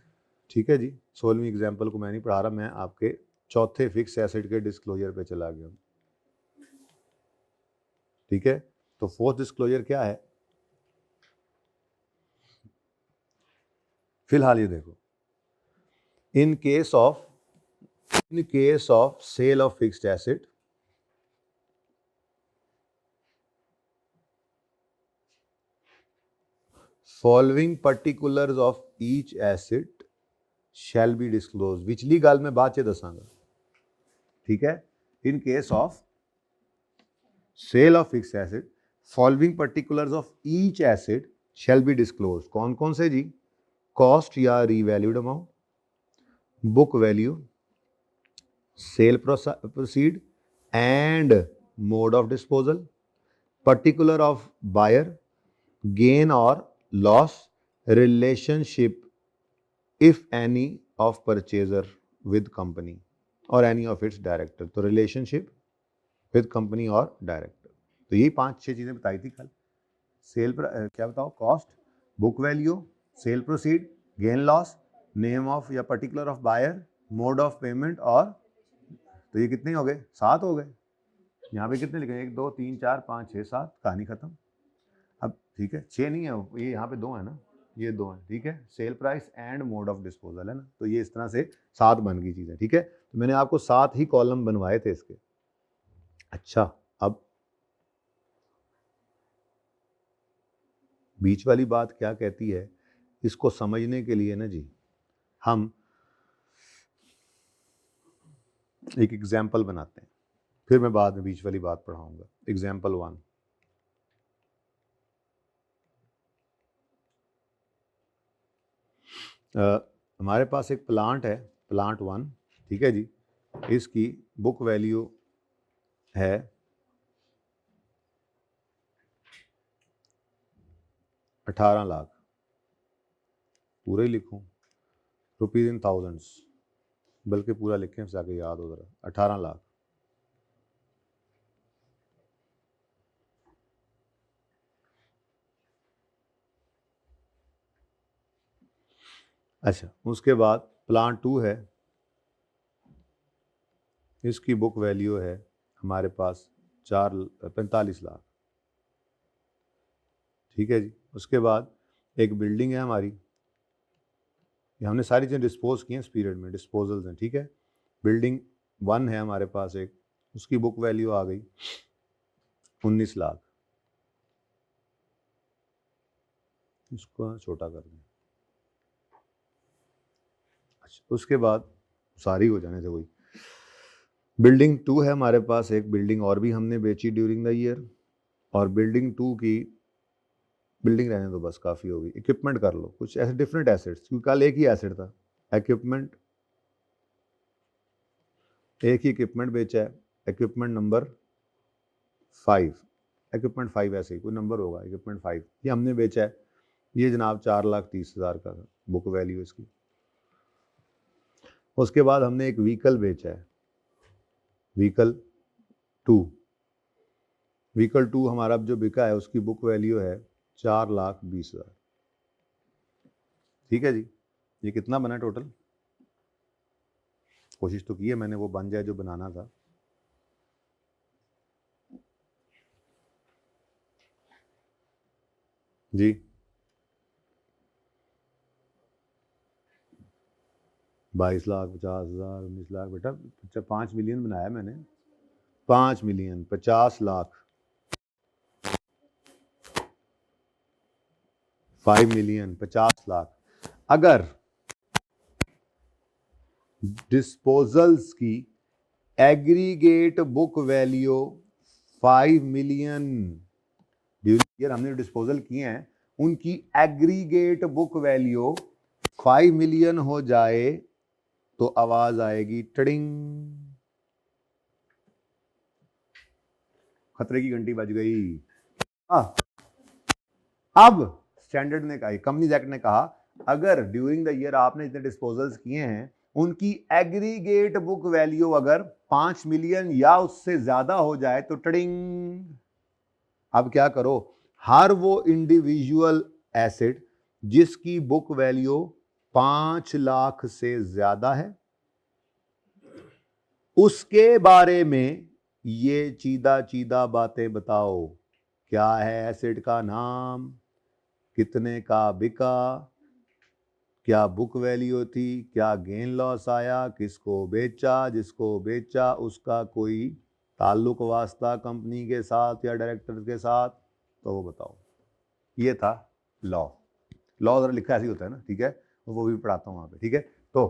[SPEAKER 1] ठीक है जी। 16वीं एग्जाम्पल को मैं नहीं पढ़ा रहा, मैं आपके चौथे फिक्स एसेट के डिस्क्लोजर पे चला गया, ठीक है। तो फोर्थ डिस्क्लोजर क्या है, फिलहाल ये देखो, in case of sale of fixed asset, following particulars of each asset shall be disclose. विचली गल मैं बाद च दसांगा, ठीक है। In case of sale of fixed asset, following particulars of each asset shall be disclose. कौन कौन से जी? कॉस्ट या revalued amount, book value, sale proceed and mode of disposal, particular of buyer, gain और loss, relationship if any of purchaser with company और any of its director. तो relationship with company और director, तो यही 5-6 चीजें बताई थी कल। सेल क्या बताओ, cost, book value, sale proceed, gain loss, name of या particular of buyer, mode of payment, और तो ये कितने हो गए, 7 हो गए। यहाँ पे कितने लिखे, 1 2 3 4 5 6 7, कहानी खत्म। अब ठीक है, 6 नहीं है ये, यहाँ पे 2 है ना, ये 2 है, ठीक है। Sale price and mode of disposal है ना, तो ये इस तरह से 7 बन गई चीजें, ठीक है। तो मैंने आपको 7 ही कॉलम बनवाए थे इसके। अच्छा, अब बीच वाली बात क्या कहती है, इसको समझने के लिए ना जी हम एक एग्जाम्पल बनाते हैं, फिर मैं बाद में बीच वाली बात पढ़ाऊंगा। एग्जाम्पल 1, हमारे पास एक प्लांट है, प्लांट 1, ठीक है जी। इसकी बुक वैल्यू है 18 लाख, पूरा ही लिखूं, रुपीज इन थाउजेंड्स, बल्कि पूरा लिखें जाके याद हो जरा, 18 लाख। अच्छा, उसके बाद प्लांट 2 है, इसकी बुक वैल्यू है हमारे पास 45 लाख। ठीक है जी। उसके बाद एक बिल्डिंग है हमारी, ये हमने सारी चीज़ें डिस्पोज की हैं इस पीरियड में, डिस्पोजल्स हैं। ठीक है, बिल्डिंग 1 है हमारे पास एक, उसकी बुक वैल्यू आ गई 19 लाख। इसको छोटा कर दें। अच्छा, उसके बाद सारी हो जाने से कोई, बिल्डिंग 2 है हमारे पास एक, बिल्डिंग और भी हमने बेची ड्यूरिंग द ईयर, और बिल्डिंग 2 की, बिल्डिंग रहने दो बस, काफ़ी होगी। इक्विपमेंट कर लो, कुछ ऐसे डिफरेंट एसेट्स, क्योंकि कल एक ही एसेट था। इक्विपमेंट, एक ही इक्विपमेंट बेचा है, इक्विपमेंट नंबर 5, इक्विपमेंट 5 ऐसे ही कोई नंबर होगा, इक्विपमेंट 5 ये हमने बेचा है। ये जनाब 4,30,000 का था बुक वैल्यू इसकी। उसके बाद हमने एक व्हीकल बेचा है, व्हीकल 2, व्हीकल 2 हमारा जो बिका है उसकी बुक वैल्यू है 4,20,000। ठीक है जी। ये कितना बना टोटल? कोशिश तो की है मैंने वो बन जाए जो बनाना था। जी 22,50,000, 19 लाख बेटा, 5 मिलियन बनाया मैंने, 5 मिलियन 50 लाख, 5 मिलियन 50 लाख। अगर डिस्पोजल्स की aggregate book value 5 million, during हमने डिस्पोजल किए हैं उनकी एग्रीगेट बुक वैल्यू 5 मिलियन हो जाए तो आवाज आएगी टडिंग, खतरे की घंटी बज गई। अब स्टैंडर्ड ने कहा, कंपनीज एक्ट ने कहा, अगर ड्यूरिंग द ईयर आपने इतने डिस्पोजल्स किए हैं उनकी एग्रीगेट बुक वैल्यू अगर 5 मिलियन या उससे ज्यादा हो जाए तो टडिंग। अब क्या करो, हर वो इंडिविजुअल एसेट जिसकी बुक वैल्यू 5 लाख से ज्यादा है उसके बारे में ये चीदा चीदा बातें बताओ। क्या है एसेट का नाम, कितने का बिका, क्या बुक वैल्यू थी, क्या गेन लॉस आया, किसको बेचा, जिसको बेचा उसका कोई ताल्लुक वास्ता कंपनी के साथ या डायरेक्टर के साथ, तो वो बताओ। ये था लॉ। लॉ जरा लिखा ऐसे ही होता है ना, ठीक है, वो भी पढ़ाता हूँ वहाँ पे। ठीक है, तो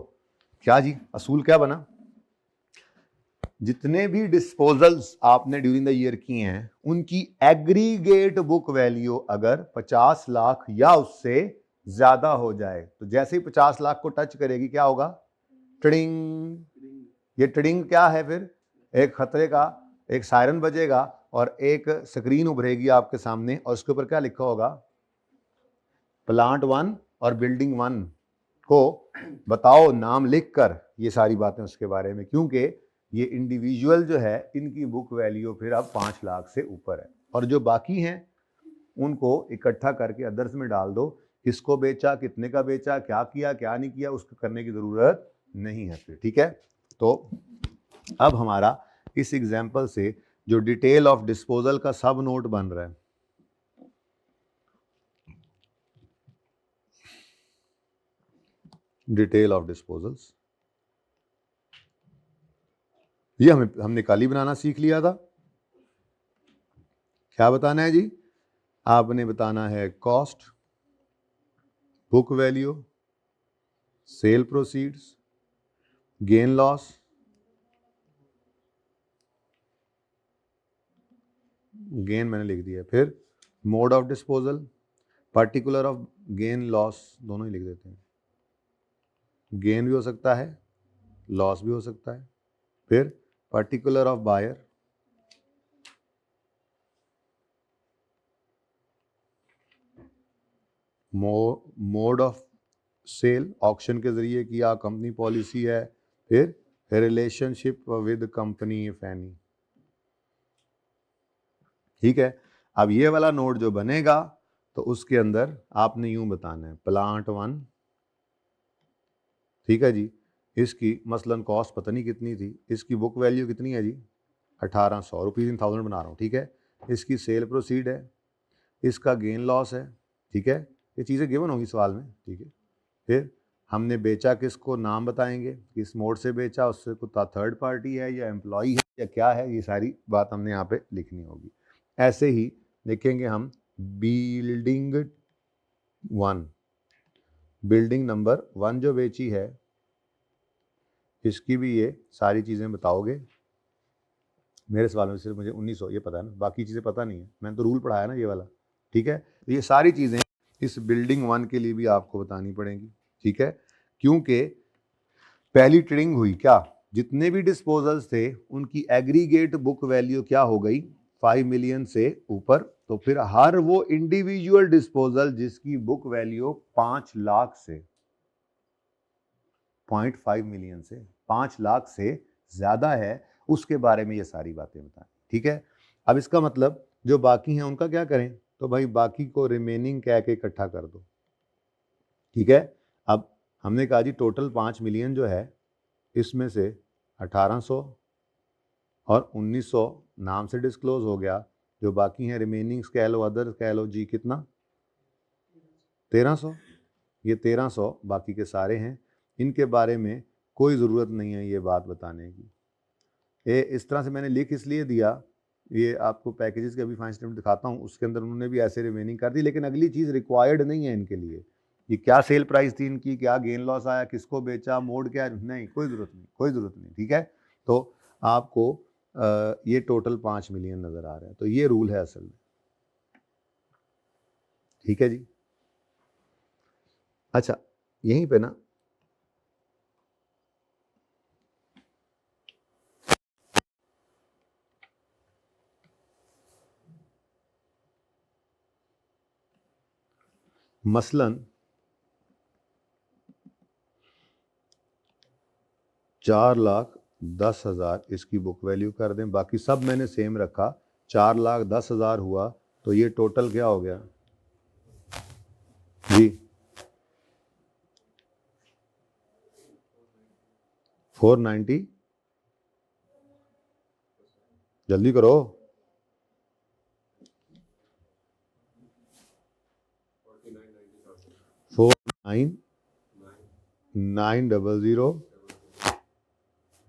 [SPEAKER 1] क्या जी असूल क्या बना, जितने भी डिस्पोजल्स आपने ड्यूरिंग द ईयर किए हैं उनकी एग्रीगेट बुक वैल्यू अगर 50 लाख या उससे ज्यादा हो जाए तो जैसे ही 50 लाख को टच करेगी क्या होगा, ट्रिंग। ये ट्रिंग क्या है, फिर एक खतरे का एक सायरन बजेगा और एक स्क्रीन उभरेगी आपके सामने और उसके ऊपर क्या लिखा होगा, प्लांट 1 और बिल्डिंग 1 को बताओ नाम लिखकर ये सारी बातें उसके बारे में, क्योंकि ये इंडिविजुअल जो है इनकी बुक वैल्यू फिर अब 5 लाख से ऊपर है, और जो बाकी हैं उनको इकट्ठा करके अदर्स में डाल दो, किसको बेचा, कितने का बेचा, क्या किया क्या नहीं किया, उसको करने की जरूरत नहीं है फिर। ठीक है, तो अब हमारा इस एग्जाम्पल से जो डिटेल ऑफ डिस्पोजल का सब नोट बन रहा है, डिटेल ऑफ डिस्पोजल्स, ये हमने कल ही बनाना सीख लिया था। क्या बताना है जी, आपने बताना है cost, book value, sale proceeds, gain loss, gain मैंने लिख दिया, फिर mode of disposal, particular of gain loss दोनों ही लिख देते हैं, गेन भी हो सकता है लॉस भी हो सकता है, फिर particular of buyer, mode of sale, auction के जरिए किया, कंपनी पॉलिसी है, फिर relationship with company if any. ठीक है, अब ये वाला नोट जो बनेगा तो उसके अंदर आपने यूं बताना है, प्लांट 1 ठीक है जी। इसकी मसलन कॉस्ट पता नहीं कितनी थी, इसकी बुक वैल्यू कितनी है जी 1800 रुपीज़ इन 1000 बना रहा हूँ, ठीक है। इसकी सेल प्रोसीड है, इसका गेन लॉस है, ठीक है। ये चीज़ें गिवन होंगी सवाल में, ठीक है। फिर हमने बेचा किसको, नाम बताएंगे, किस मोड से बेचा, उससे कुछ थर्ड पार्टी है या एम्प्लॉई है या क्या है, ये सारी बात हमने यहाँ पे लिखनी होगी। ऐसे ही लिखेंगे हम बिल्डिंग 1, बिल्डिंग नंबर 1 जो बेची है इसकी भी ये सारी चीज़ें बताओगे। मेरे सवाल में सिर्फ मुझे 1900 ये पता है ना, बाकी चीज़ें पता नहीं है, मैंने तो रूल पढ़ाया ना ये वाला, ठीक है। तो ये सारी चीज़ें इस बिल्डिंग 1 के लिए भी आपको बतानी पड़ेंगी, ठीक है। क्योंकि पहली ट्रेडिंग हुई क्या, जितने भी डिस्पोजल्स थे उनकी एग्रीगेट बुक वैल्यू क्या हो गई 5 मिलियन से ऊपर, तो फिर हर वो इंडिविजुअल डिस्पोजल जिसकी बुक वैल्यू 5 लाख से 0.5 मिलियन से 5 लाख से ज़्यादा है उसके बारे में ये सारी बातें बताएं, ठीक है। अब इसका मतलब जो बाकी हैं उनका क्या करें, तो भाई बाकी को रिमेनिंग कह के इकट्ठा कर दो, ठीक है। अब हमने कहा जी टोटल 5 मिलियन जो है इसमें से 1800 और 1900 नाम से डिस्क्लोज हो गया, जो बाकी हैं रिमेनिंग्स कह लो, अदर कह लो जी, कितना 1300। ये 1300 बाकी के सारे हैं, इनके बारे में कोई ज़रूरत नहीं है ये बात बताने की। ये इस तरह से मैंने लिख इसलिए दिया, ये आपको पैकेजेस के अभी फाइनल स्टेटमेंट दिखाता हूँ, उसके अंदर उन्होंने भी ऐसे रिमेनिंग कर दी, लेकिन अगली चीज़ रिक्वायर्ड नहीं है इनके लिए, ये क्या सेल प्राइस थी इनकी, क्या गेन लॉस आया, किसको बेचा, मोड क्या, नहीं, कोई ज़रूरत नहीं, कोई ज़रूरत नहीं, ठीक है। तो आपको ये टोटल 5 मिलियन नज़र आ रहा है, तो ये रूल है असल में, ठीक है जी। अच्छा, यहीं पे ना मसलन 4,10,000 इसकी बुक वैल्यू कर दें, बाकी सब मैंने सेम रखा, 4,10,000 हुआ, तो ये टोटल क्या हो गया जी 490, जल्दी करो 49,900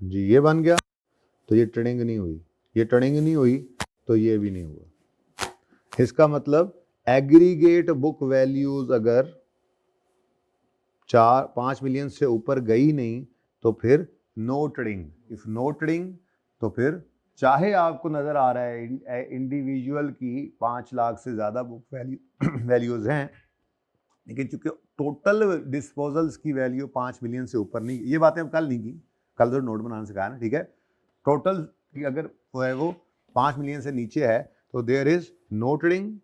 [SPEAKER 1] जी, ये बन गया। तो ये ट्रेडिंग नहीं हुई, ये ट्रेडिंग नहीं हुई, तो ये भी नहीं हुआ। इसका मतलब एग्रीगेट बुक वैल्यूज अगर 5 मिलियन से ऊपर गई नहीं तो फिर no trading, if no trading तो फिर चाहे आपको नजर आ रहा है इंडिविजुअल की 5 लाख से ज्यादा बुक वैल्यूज हैं, लेकिन चूंकि टोटल डिस्पोजल्स की वैल्यू 5 मिलियन से ऊपर नहीं, ये बातें हम कल नहीं की, कल तो नोट बनाना सिखाया ना, ठीक है। टोटल की अगर वो है वो 5 मिलियन से नीचे है तो देयर इज नो ट्रेडिंग।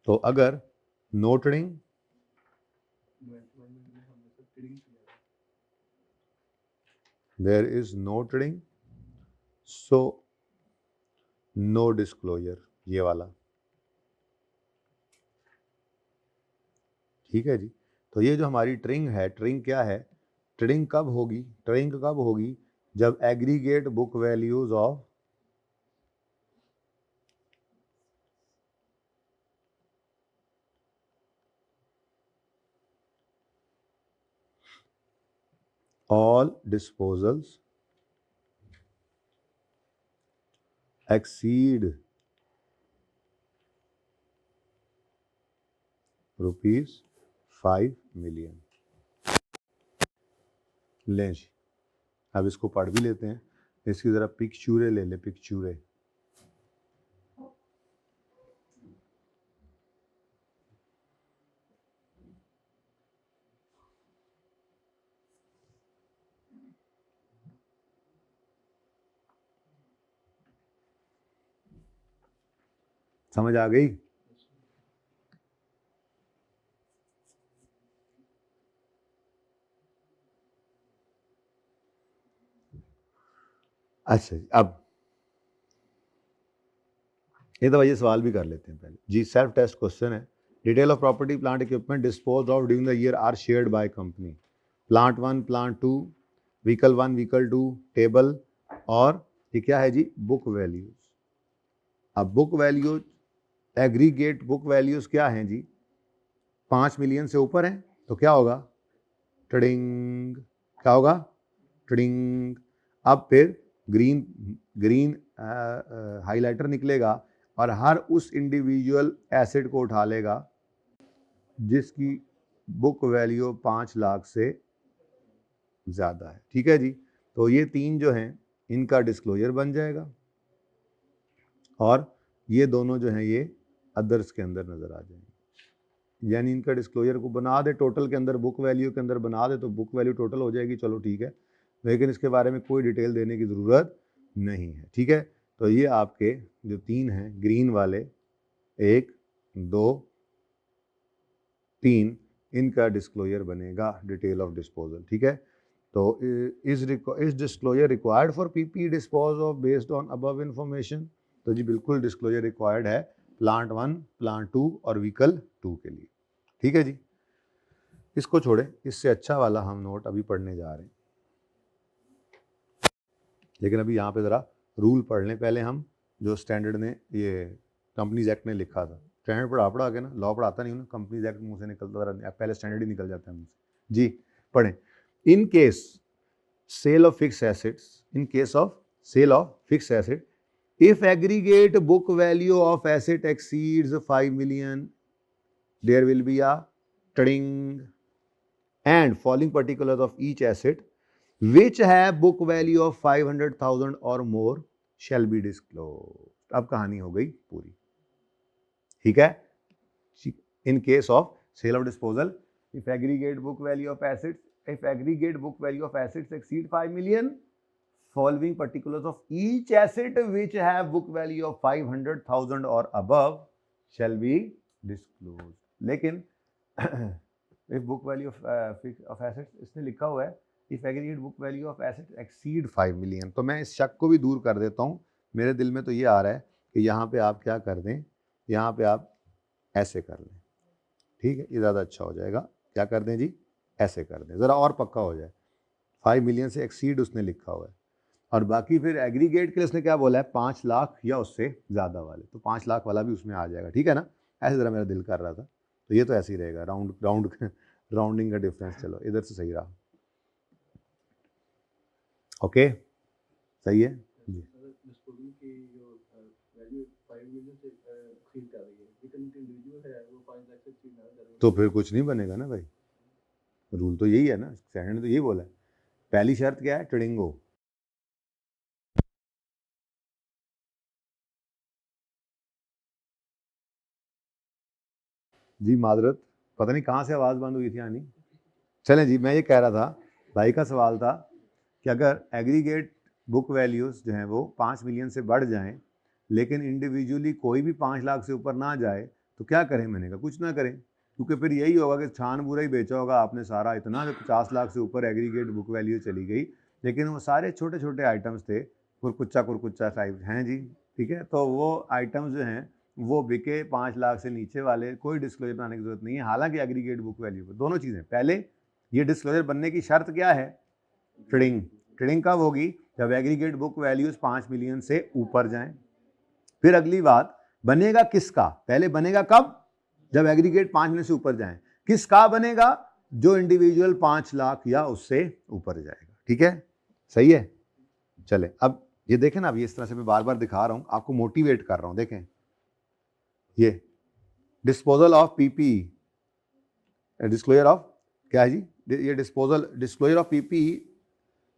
[SPEAKER 1] तो अगर no trading there is no trading, so no disclosure, ये वाला, ठीक है जी। तो ये जो हमारी ट्रिंग है, ट्रिंग क्या है, ट्रिंग कब होगी, ट्रिंग कब होगी जब aggregate book values of all disposals exceed ₹5 million. लें जी, अब इसको पढ़ भी लेते हैं, इसकी ज़रा पिक्चूरे ले ले, पिक्चूरे। समझ आ गई? अच्छा जी, अब ये तो ये सवाल भी कर लेते हैं पहले जी, सेल्फ टेस्ट क्वेश्चन है, detail of property plant equipment dispose of during the year are shared by company, plant 1 plant 2, vehicle 1 vehicle 2, table, और ये क्या है जी, बुक वैल्यूज। अब book values, aggregate book values क्या हैं जी, 5 मिलियन से ऊपर है तो क्या होगा, ट्रेडिंग, क्या होगा, ट्रेडिंग। अब फिर ग्रीन हाइलाइटर निकलेगा और हर उस इंडिविजुअल एसेट को उठा लेगा जिसकी बुक वैल्यू 5 लाख से ज़्यादा है। ठीक है जी, तो ये 3 जो हैं इनका डिस्क्लोजर बन जाएगा और ये दोनों जो हैं ये अदर्स के अंदर नज़र आ जाएंगे। यानी इनका डिस्क्लोजर को बना दे टोटल के अंदर, बुक वैल्यू के अंदर बना दे तो बुक वैल्यू टोटल हो जाएगी, चलो ठीक है, लेकिन इसके बारे में कोई डिटेल देने की ज़रूरत नहीं है। ठीक है, तो ये आपके जो 3 हैं ग्रीन वाले, 1 2 3, इनका डिस्क्लोजर बनेगा डिटेल ऑफ डिस्पोजल। ठीक है, तो is disclosure required for PP dispose of based on above information, तो जी बिल्कुल डिस्क्लोजर रिक्वायर्ड है प्लांट 1 प्लांट 2 और व्हीकल 2 के लिए। ठीक है जी, इसको छोड़े, इससे अच्छा वाला हम नोट अभी पढ़ने जा रहे हैं, लेकिन अभी यहाँ पे ज़रा रूल पढ़ लें पहले हम, जो स्टैंडर्ड ने ये कंपनीज एक्ट ने लिखा था। स्टैंडर्ड पढ़ा के ना, लॉ पढ़ाता नहीं हूँ ना, कंपनीज एक्ट मुँह से निकलता था, पहले स्टैंडर्ड ही निकल जाता है मुँह से जी। पढ़ें, in case sale of fix assets, in case of sale of fix asset, if aggregate book value of asset exceeds 5 million, there will be a trading, and following particulars of each asset which have book value of 500,000 or more shall be disclosed। अब कहानी हो गई पूरी। ठीक है, in case of sale of disposal, if aggregate book value of assets, if aggregate book value of assets exceed 5 million, following particulars of each asset which have book value of 500,000 or above shall be disclosed। लेकिन if book value of assets इसने लिखा हुआ है if aggregate book value of assets exceed 5 million, तो मैं इस शक को भी दूर कर देता हूँ। मेरे दिल में तो ये आ रहा है कि यहाँ पे आप क्या कर दें, यहाँ पे आप ऐसे कर लें। ठीक है, ये ज़्यादा अच्छा हो जाएगा। क्या कर दें जी, ऐसे कर दें, ज़रा और पक्का हो जाए। 5 मिलियन से एक्सीड उसने लिखा हुआ है, और बाकी फिर एग्रीगेट के लिए उसने क्या बोला है, 5 लाख या उससे ज़्यादा वाले, तो 5 लाख वाला भी उसमें आ जाएगा। ठीक है ना, ऐसे ज़रा मेरा दिल कर रहा था, तो ये तो ऐसे ही रहेगा, राउंडिंग का डिफरेंस। चलो इधर से सही रहा, ओके सही है जी। तो फिर कुछ नहीं बनेगा ना भाई, रूल तो यही है ना, स्टैंडर्ड तो यही बोला है। पहली शर्त क्या है, ट्रेडिंग हो। जी माजरत, पता नहीं कहाँ से आवाज़ बंद हुई थी आनी। चलें जी, मैं ये कह रहा था, भाई का सवाल था कि अगर एग्रीगेट बुक वैल्यूज़ जो हैं वो 5 मिलियन से बढ़ जाएं, लेकिन इंडिविजुअली कोई भी 5 लाख से ऊपर ना जाए, तो क्या करें। मैंने कहा कुछ ना करें, क्योंकि फिर यही होगा कि छान बुरा ही बेचा होगा आपने सारा, इतना 50 लाख से ऊपर एग्रीगेट बुक वैल्यू चली गई, लेकिन वो सारे छोटे छोटे आइटम्स थे, कुरकुच्चा टाइप हैं जी। ठीक है, तो वो आइटम्स जो हैं वो बिके 5 लाख से नीचे वाले, कोई डिस्क्लोजर बनाने की जरूरत नहीं है। हालांकि एग्रीगेट बुक वैल्यू पर दोनों चीज़ें, पहले ये डिस्क्लोजर बनने की शर्त क्या है, ट्रेडिंग। ट्रेडिंग कब होगी, जब एग्रीगेट बुक वैल्यूज 5 मिलियन से ऊपर जाएं। फिर अगली बात, बनेगा किसका, पहले बनेगा कब, जब एग्रीगेट 5 मिलियन से ऊपर जाएं। किसका बनेगा, जो इंडिविजुअल 5 लाख या उससे ऊपर जाएगा। ठीक है, सही है। चले अब ये देखें ना, अब ये इस तरह से मैं बार बार दिखा रहा हूं, आपको मोटिवेट कर रहा हूं। देखें ये disposal of PP, disclosure of क्या है जी, ये disclosure of PP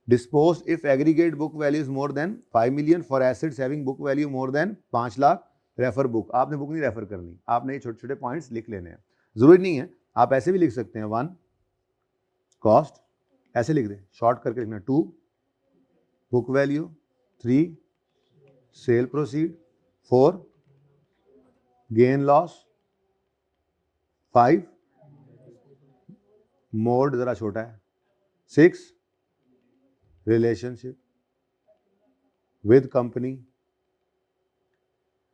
[SPEAKER 1] disposed if aggregate book value is more than 5 million for assets having book value more than 5 lakh, refer book. आपने बुक नहीं रेफर करनी, आपने ये छोटे छोटे पॉइंट्स लिख लेने हैं, जरूरी नहीं है, आप ऐसे भी लिख सकते हैं। 1 कॉस्ट, ऐसे लिख दें, शॉर्ट करके लिखना। 2 book value, 3 cell proceed, 4 gain loss, 5 mode जरा छोटा है, 6 रिलेशनशिप विद कंपनी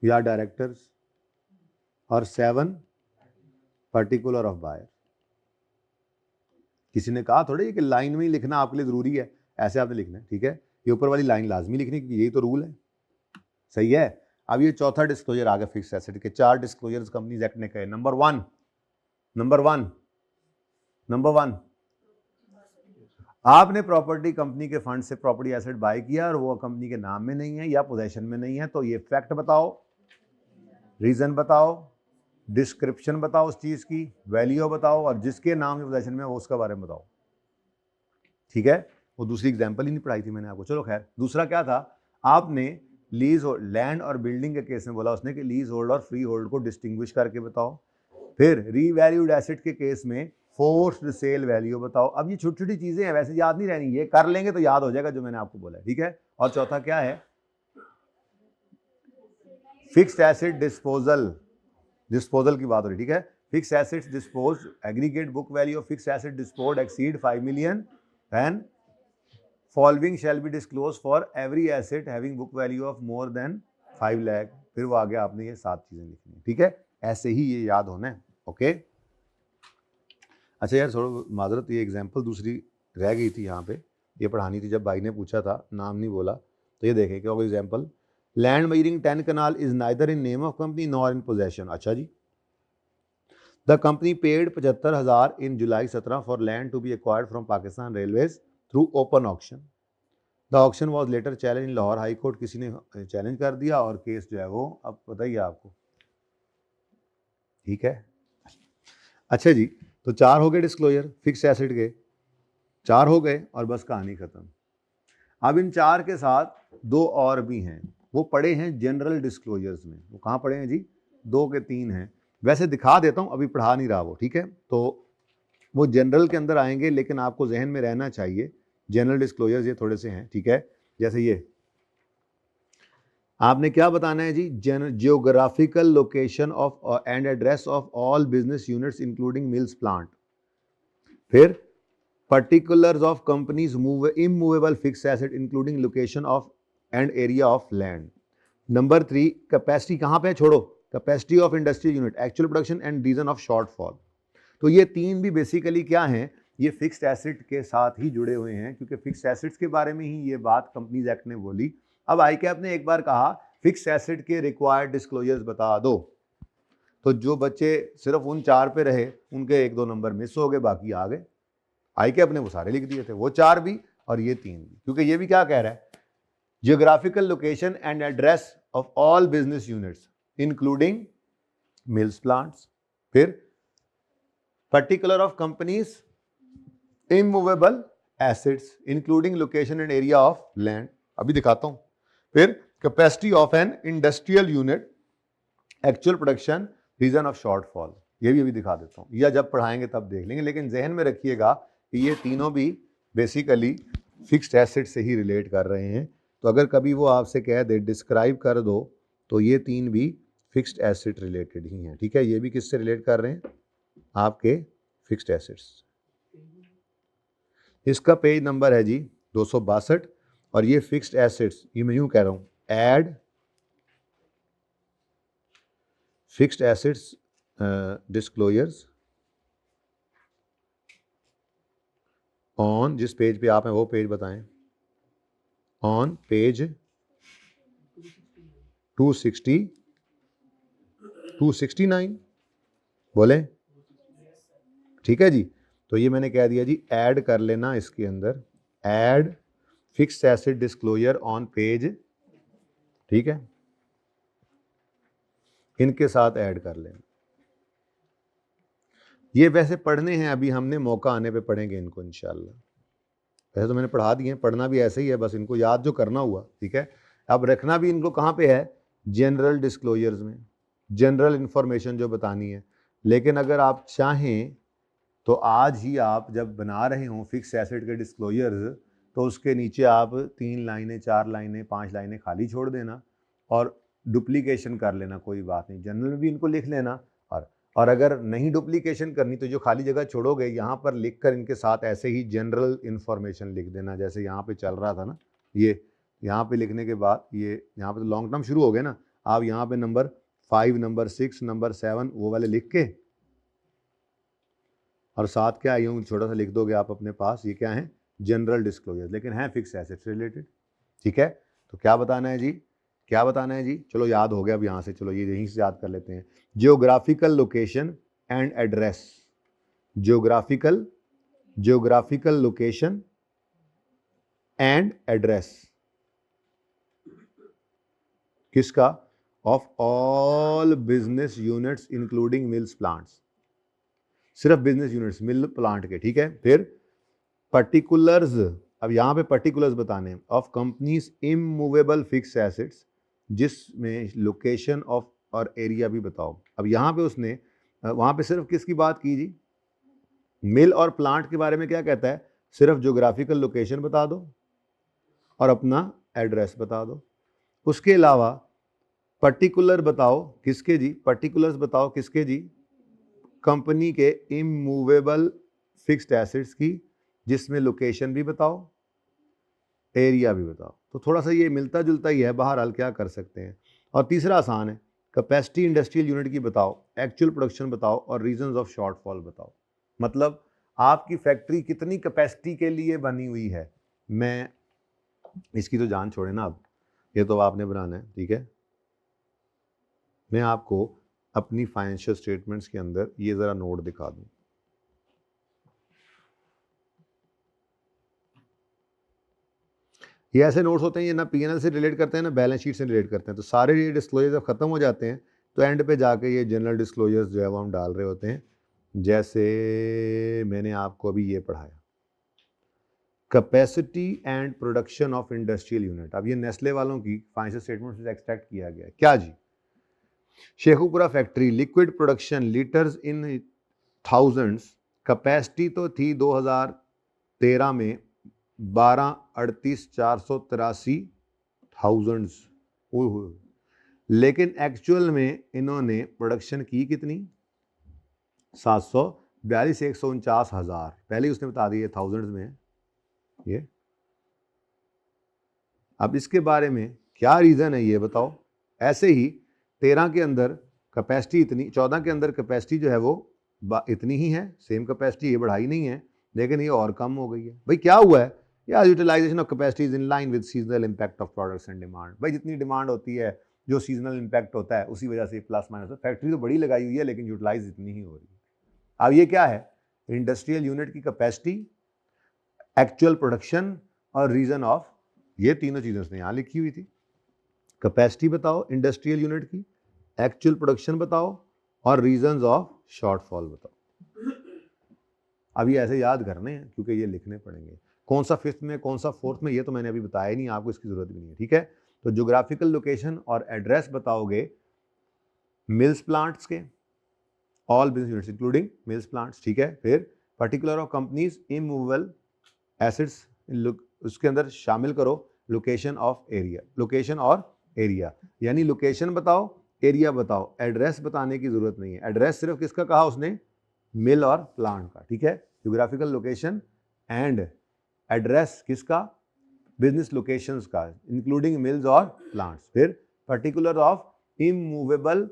[SPEAKER 1] या डायरेक्टर्स, और 7 पर्टिकुलर ऑफ बायर। किसी ने कहा थोड़े कि लाइन में ही लिखना आपके लिए जरूरी है, ऐसे आपने लिखना है, ठीक है। ये ऊपर वाली लाइन लाजमी लिखनी क्योंकि यही तो रूल है, सही है। अब ये चौथा डिस्क्लोजर आ गया फिक्स एसेट के। 4 डिस्क्लोजर्स कंपनीज एक्ट ने कहे। नंबर वन, आपने प्रॉपर्टी कंपनी के फंड से प्रॉपर्टी एसेट बाय किया और वो कंपनी के नाम में नहीं है या पोजेशन में नहीं है, तो ये फैक्ट बताओ, रीजन बताओ, डिस्क्रिप्शन बताओ उस चीज की, वैल्यू बताओ, और जिसके नाम में पोजेशन में वो उसका बारे में बताओ, ठीक है। वो दूसरी एग्जांपल ही नहीं पढ़ाई थी मैंने आपको, चलो खैर। दूसरा क्या था, आपने लीज लैंड और बिल्डिंग के केस में बोला उसने कि लीज होल्ड और फ्री होल्ड को डिस्टिंग्विश करके बताओ। फिर रीवैल्यूड एसेट के केस में फोर्स्ड सेल वैल्यू बताओ। अब ये छोटी छोटी चीजें हैं, वैसे याद नहीं रहनी, ये कर लेंगे तो याद हो जाएगा जो मैंने आपको बोला, ठीक है। और चौथा क्या है, फिक्स्ड एसेट डिस्पोजल की बात हो रही, ठीक है। Fixed assets dispose, aggregate book value of fixed asset disposed exceed 5 million and following shall be disclose for every asset having book value of more than 5 lakh. फिर वो आगे आपने ये 7 चीजें लिखनी है, ठीक है। ऐसे ही ये याद होना है, ओके। अच्छा यार थोड़ा माजरत, ये एग्जांपल दूसरी रह गई थी यहाँ पे, ये पढ़ानी थी जब भाई ने पूछा था, नाम नहीं बोला, तो ये देखें क्या होगा example. Land measuring 10 kanal is neither in name of company nor in possession. अच्छा जी, the company paid 75,000 in July 17 for land to be acquired from Pakistan Railways through open auction. The auction was later challenge in Lahore High Court. किसी ने challenge कर दिया और case जो है वो अब बताइए आपको, ठीक है। अच्छा जी, तो 4 हो गए डिस्क्लोजर फिक्स एसेट के, 4 हो गए और बस कहानी खत्म। अब इन 4 के साथ 2 और भी हैं, वो पड़े हैं जनरल डिस्क्लोजर्स में। वो कहाँ पड़े हैं जी, 2 के 3 हैं, वैसे दिखा देता हूँ, अभी पढ़ा नहीं रहा वो, ठीक है। तो वो जनरल के अंदर आएंगे, लेकिन आपको जहन में रहना चाहिए जनरल डिस्क्लोजर्स ये थोड़े से हैं, ठीक है। जैसे ये आपने क्या बताना है जी, geographical location of and address of all business units including mills plant. फिर particulars of companies immovable fixed asset including location of and area of land. Number 3, capacity कहाँ पे है, छोड़ो, capacity of industry unit, actual production and reason of shortfall। तो ये 3 भी basically क्या हैं, ये फिक्स्ड एसेट के साथ ही जुड़े हुए हैं, क्योंकि फिक्स्ड एसेट्स के बारे में ही ये बात कंपनीज एक्ट ने बोली। अब ICAP ने एक बार कहा फिक्स्ड एसेट के रिक्वायर्ड डिस्क्लोजर्स बता दो, तो जो बच्चे सिर्फ उन 4 पे रहे उनके 1-2 नंबर मिस हो गए, बाकी आ गए। ICAP ने वो सारे लिख दिए थे, वो 4 भी और ये 3 भी, क्योंकि ये भी क्या कह रहा है, geographical location and address of all business units including mills plants. फिर particular of company's immovable assets including location and area of land, अभी दिखाता हूं। फिर capacity of an industrial unit, actual production, reason of shortfall, ये भी अभी दिखा देता हूं, या जब पढ़ाएंगे तब देख लेंगे। लेकिन जहन में रखिएगा कि ये तीनों भी बेसिकली फिक्स्ड एसेट से ही रिलेट कर रहे हैं। तो अगर कभी वो आपसे कह दे डिस्क्राइब कर दो, तो ये 3 भी फिक्स्ड एसेट रिलेटेड ही हैं, ठीक है। ये भी किससे रिलेट कर रहे हैं, आपके फिक्स्ड एसेट्स। इसका पेज नंबर है जी 262, और ये फिक्स्ड एसेट्स, ये मैं यूं कह रहा हूं, add fixed assets disclosures on, जिस पेज पे आप हैं वो पेज बताएं, ऑन पेज 269 बोले, ठीक है जी। तो ये मैंने कह दिया जी, ऐड कर लेना इसके अंदर, add fixed asset disclosure on page, ठीक है, इनके साथ ऐड कर लेना। ये वैसे पढ़ने हैं, अभी हमने मौका आने पे पढ़ेंगे इनको इंशाल्लाह। वैसे तो मैंने पढ़ा दिए हैं, पढ़ना भी ऐसे ही है, बस इनको याद जो करना हुआ, ठीक है। अब रखना भी इनको कहाँ पे है, जनरल डिस्क्लोजर्स में, जनरल इंफॉर्मेशन जो बतानी है। लेकिन अगर आप चाहें तो आज ही आप जब बना रहे हों फिक्स एसेट के डिस्क्लोजर्स, तो उसके नीचे आप 3 लाइनें, 4 लाइनें, 5 लाइनें खाली छोड़ देना और डुप्लीकेशन कर लेना, कोई बात नहीं, जनरल में भी इनको लिख लेना। और अगर नहीं डुप्लीकेशन करनी तो जो खाली जगह छोड़ोगे यहाँ पर लिखकर इनके साथ ऐसे ही जनरल इन्फॉर्मेशन लिख देना, जैसे यहाँ पे चल रहा था ना, ये यहाँ पे लिखने के बाद ये यहाँ पे तो लॉन्ग टर्म शुरू हो गए ना, आप यहाँ पे नंबर 5, नंबर 6, नंबर 7 वो वाले लिख के और साथ क्या यूँ छोटा सा लिख दोगे आप अपने पास, ये क्या है, जनरल डिस्क्लोजर, लेकिन हैं फिक्स एसेट्स रिलेटेड। ठीक है, तो क्या बताना है जी, क्या बताना है जी, चलो याद हो गया अब यहाँ से, चलो ये यहीं से याद कर लेते हैं। Geographical location and address, geographical location and address किसका, of all business units including mills plants, सिर्फ बिजनेस यूनिट्स मिल प्लांट के। ठीक है, फिर पर्टिकुलर्स, अब यहाँ पे पर्टिकुलर्स बताने of company's immovable fix assets, जिसमें लोकेशन ऑफ और एरिया भी बताओ। अब यहाँ पे उसने वहाँ पे सिर्फ किसकी बात की जी, मिल और प्लांट के बारे में क्या कहता है, सिर्फ ज्योग्राफिकल लोकेशन बता दो और अपना एड्रेस बता दो। उसके अलावा पर्टिकुलर बताओ किसके जी, पर्टिकुलर्स बताओ किसके जी, कंपनी के इमूवेबल फिक्स्ड एसेट्स की, जिसमें लोकेशन भी बताओ, एरिया भी बताओ। तो थोड़ा सा ये मिलता जुलता ही है, बहरहाल क्या कर सकते हैं। और तीसरा आसान है, कैपेसिटी इंडस्ट्रियल यूनिट की बताओ, एक्चुअल प्रोडक्शन बताओ और रीजंस ऑफ शॉर्टफॉल बताओ। मतलब आपकी फैक्ट्री कितनी कैपेसिटी के लिए बनी हुई है, मैं इसकी तो जान छोड़े ना, अब ये तो आपने बनाना है। ठीक है, मैं आपको अपनी फाइनेंशियल स्टेटमेंट्स के अंदर ये ज़रा नोट दिखा दूं। ये ऐसे नोट्स होते हैं, ये ना पीएनएल से रिलेट करते हैं ना बैलेंस शीट से रिलेट करते हैं। तो सारे ये डिस्क्लोजर जब खत्म हो जाते हैं तो एंड पे जाके ये जनरल डिस्क्लोजर्स जो है वो हम डाल रहे होते हैं। जैसे मैंने आपको अभी ये पढ़ाया, capacity and production of industrial unit. अब ये नेस्ले वालों की फाइनेंशियल स्टेटमेंट से एक्सट्रैक्ट किया गया है। क्या जी, Sheikhupura factory liquid production litres in thousands, capacity तो थी 2013 में 12,38,483 थाउजेंड्स, लेकिन एक्चुअल में इन्होंने प्रोडक्शन की कितनी, 742,149,000। पहले ही उसने बता दिया थाउजेंड्स में है ये। अब इसके बारे में क्या रीज़न है ये बताओ। ऐसे ही 13 के अंदर कैपेसिटी इतनी, 14 के अंदर कैपेसिटी जो है वो इतनी ही है, सेम कैपेसिटी, ये बढ़ाई नहीं है, लेकिन ये और कम हो गई है। भाई क्या हुआ है यार, utilisation of capacity is in line with seasonal impact of products and demand. भाई जितनी डिमांड होती है, जो सीजनल इंपैक्ट होता है, उसी वजह से प्लस माइनस। फैक्ट्री तो बड़ी लगाई हुई है लेकिन यूटिलाइज इतनी ही हो रही है। अब ये क्या है, इंडस्ट्रियल यूनिट की कैपेसिटी, एक्चुअल प्रोडक्शन और रीजन ऑफ, ये तीनों चीजें उसने यहां लिखी हुई थी। कैपेसिटी बताओ इंडस्ट्रियल यूनिट की, एक्चुअल प्रोडक्शन बताओ और रीजंस ऑफ शॉर्टफॉल बताओ। अब ये ऐसे याद करने हैं क्योंकि ये लिखने पड़ेंगे, कौन सा फिफ्थ में कौन सा फोर्थ में, ये तो मैंने अभी बताया ही नहीं, आपको इसकी जरूरत भी नहीं है। ठीक है, तो ज्योग्राफिकल लोकेशन और एड्रेस बताओगे मिल्स प्लांट्स के, all business units including mills plants. ठीक है, फिर particular of company's immovable assets, उसके अंदर शामिल करो लोकेशन ऑफ एरिया, लोकेशन और एरिया, यानी लोकेशन बताओ, एरिया बताओ, एड्रेस बताने की जरूरत नहीं है। एड्रेस सिर्फ किसका कहा उसने, मिल और प्लांट का। ठीक है, ज्योग्राफिकल लोकेशन एंड एड्रेस किसका, बिजनेस लोकेशंस का, इंक्लूडिंग मिल्स और प्लांट्स। फिर particular of immovable,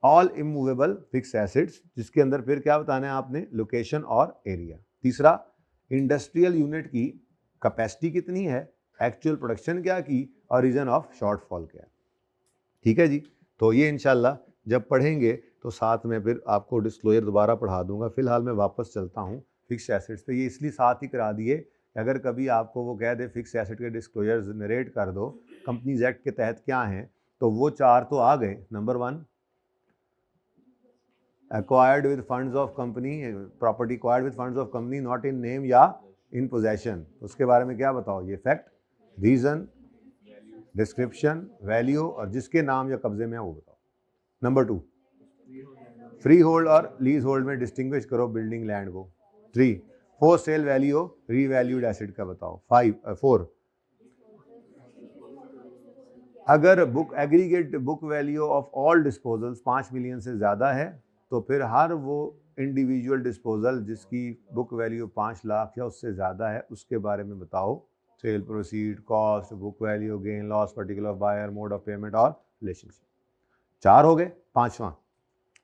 [SPEAKER 1] all immovable fix assets, जिसके अंदर फिर क्या बताना है आपने, लोकेशन और एरिया। तीसरा, इंडस्ट्रियल यूनिट की कैपेसिटी कितनी है, एक्चुअल प्रोडक्शन क्या की और रीजन ऑफ शॉर्टफॉल क्या है। ठीक है जी, तो ये इंशाल्लाह जब पढ़ेंगे तो साथ में फिर आपको डिस्क्लोजर दोबारा पढ़ा दूंगा। फिलहाल मैं वापस चलता हूँ फिक्स एसेट्स पे। ये इसलिए साथ ही करा दिए, अगर कभी आपको वो कह दे फिक्स एसेट के डिस्क्लोजर्स नरेट कर दो कंपनीज एक्ट के तहत क्या हैं, तो वो चार तो आ गए। Number 1, acquired with funds of company, property acquired with funds of company not in name या in possession, उसके बारे में क्या बताओ, ये फैक्ट, रीजन, डिस्क्रिप्शन, वैल्यू और जिसके नाम या कब्जे में है वो बताओ। नंबर 2, फ्री होल्ड और लीज होल्ड में डिस्टिंग्विश करो बिल्डिंग लैंड को। 3, for sale value revalued asset का बताओ। 4, अगर book aggregate book value of all disposals 5 million से ज़्यादा है तो फिर हर वो इंडिविजुअल डिस्पोजल जिसकी बुक वैल्यू 5 लाख या उससे ज़्यादा है उसके बारे में बताओ। Sale proceed, cost, book value, gain loss, particular buyer, mode of payment और रिलेशनशिप। 4 हो गए। 5वां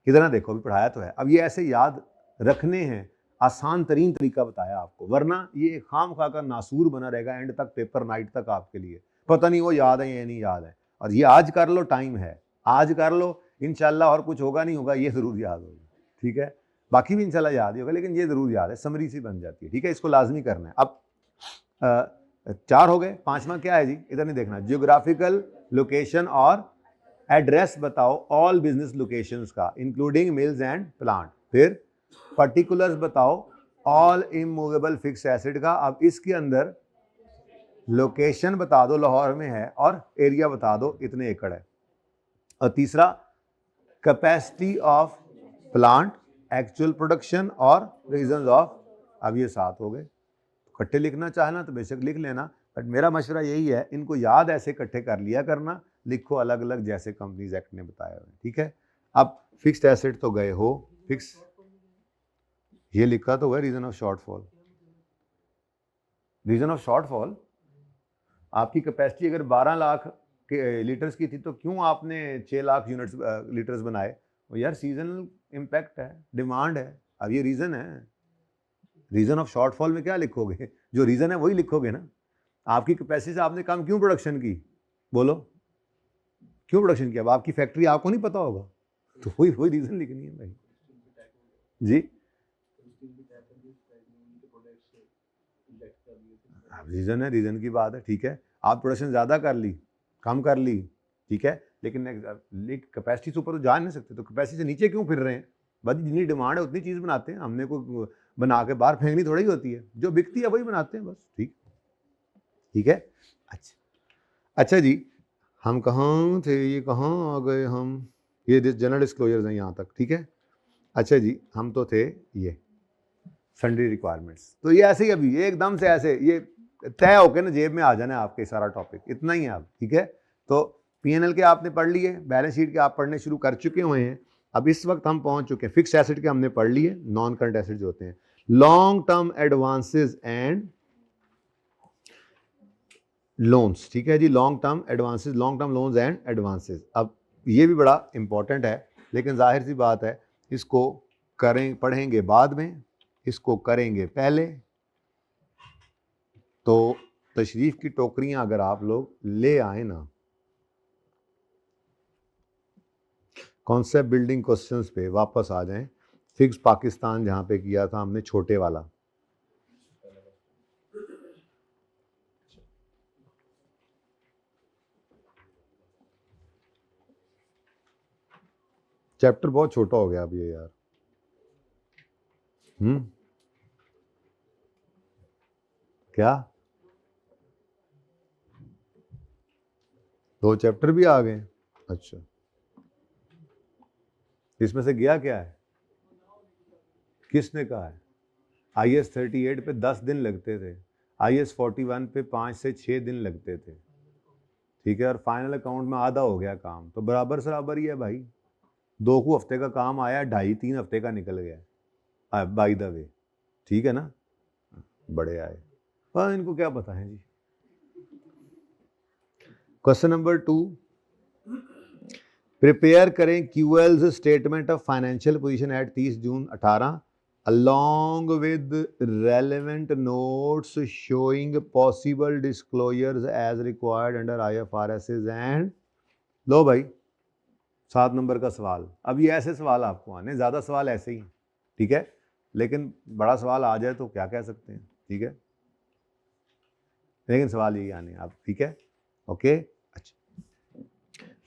[SPEAKER 1] इधर ना देखो, अभी पढ़ाया तो है। अब ये ऐसे याद रखने हैं, आसान तरीन तरीका बताया आपको, वरना ये खाम खा का नासूर बना रहेगा एंड तक, पेपर नाइट तक आपके लिए पता नहीं वो याद है या नहीं याद है। और ये आज कर लो, टाइम है, आज कर लो, इंशाल्लाह और कुछ होगा नहीं होगा ये ज़रूर याद होगा, ठीक है। बाकी भी इंशाल्लाह याद ही होगा, लेकिन ये ज़रूर याद है, समरी सी बन जाती है, ठीक है। इसको लाजमी करना है। अब 4 हो गए, 5वां क्या है जी, इधर नहीं देखना। जियोग्राफिकल लोकेशन और एड्रेस बताओ ऑल बिजनेस लोकेशंस का इंक्लूडिंग मिल्स एंड प्लांट। फिर पर्टिकुलर्स बताओ ऑल इमूवेबल फिक्स एसेट का। अब इसके अंदर लोकेशन बता दो लाहौर में है और एरिया बता दो इतने एकड़ है। और तीसरा capacity of plant, actual production और रीजंस ऑफ। अब ये 7 हो गए। इकट्ठे लिखना चाहना तो बेशक लिख लेना, बट मेरा मशवरा यही है, इनको याद ऐसे इकट्ठे कर लिया करना, लिखो अलग अलग जैसे कंपनीज एक्ट ने बताया हुआ है, ठीक है। अब फिक्स्ड एसेट तो गए हो, फिक्स ये लिखा तो हुआ reason of shortfall. Reason of shortfall, आपकी कैपेसिटी अगर 12 लाख लीटर्स की थी तो क्यों आपने 6 लाख यूनिट्स लीटर्स बनाए? यार सीजनल इम्पैक्ट है, डिमांड है। अब ये रीजन है। रीजन ऑफ शॉर्टफॉल में क्या लिखोगे? जो रीजन है वही लिखोगे ना। आपकी कैपेसिटी से आपने कम क्यों प्रोडक्शन की, बोलो क्यों प्रोडक्शन किया? अब आपकी फैक्ट्री आपको नहीं पता होगा, तो वही रीजन लिखनी है भाई जी। रीजन है, रीजन की बात है, ठीक है। आप प्रोडक्शन ज़्यादा कर ली, कम कर ली, ठीक है, लेकिन कैपेसिटी से ऊपर तो जा नहीं सकते, तो कैपेसिटी से नीचे क्यों फिर रहे हैं? बस जितनी डिमांड है उतनी चीज़ बनाते हैं, हमने कोई बना के बाहर फेंकनी थोड़ी होती है, जो बिकती है वही बनाते हैं बस, ठीक है। अच्छा जी, हम कहाँ थे, ये कहाँ आ गए हम? ये जनरल डिस्क्लोजर्स हैं यहाँ तक, ठीक है। अच्छा जी, हम तो थे ये सन्ड्री रिक्वायरमेंट्स, तो ये ऐसे ही अभी एकदम से ऐसे ये तय होकर ना जेब में आ जाना है आपके सारा टॉपिक, इतना ही है आप, ठीक है। तो P&L के आपने पढ़ लिए, बैलेंस शीट के आप पढ़ने शुरू कर चुके हुए हैं। अब इस वक्त हम पहुंच चुके हैं फिक्स एसेट के हमने पढ़ लिए, नॉन करंट एसेट जो होते हैं, long term advances and loans, ठीक है जी। Long term advances, long term loans and advances. अब ये भी बड़ा इंपॉर्टेंट है, लेकिन जाहिर सी बात है इसको पढ़ेंगे बाद में, इसको करेंगे पहले। तो तशरीफ की टोकरियां अगर आप लोग ले आए ना कॉन्सेप्ट बिल्डिंग क्वेश्चंस पे वापस आ जाएं, फिक्स पाकिस्तान जहां पे किया था हमने छोटे वाला, चैप्टर बहुत छोटा हो गया अब ये यार। क्या 2 चैप्टर भी आ गए? अच्छा, इसमें से गया क्या है? किसने कहा है? IS 38 पे 10 दिन लगते थे, IS 41 पे 5 से 6 दिन लगते थे, ठीक है। और फाइनल अकाउंट में आधा हो गया काम, तो बराबर सराबर ही है भाई। 2 हफ्ते का काम आया, 2.5-3 हफ्ते का निकल गया, बाय द वे, ठीक है ना। बड़े आए, पर इनको क्या पता है जी। क्वेश्चन नंबर 2, प्रिपेयर करें QL's statement of financial position at 30 June 18 along with relevant notes showing possible disclosures as required under IFRSs and लो भाई 7 नंबर का सवाल। अब ये ऐसे सवाल आपको आने, ज़्यादा सवाल ऐसे ही, ठीक है, लेकिन बड़ा सवाल आ जाए तो क्या कह सकते हैं, ठीक है, लेकिन सवाल यही आने आप, ठीक है, ओके। अच्छा,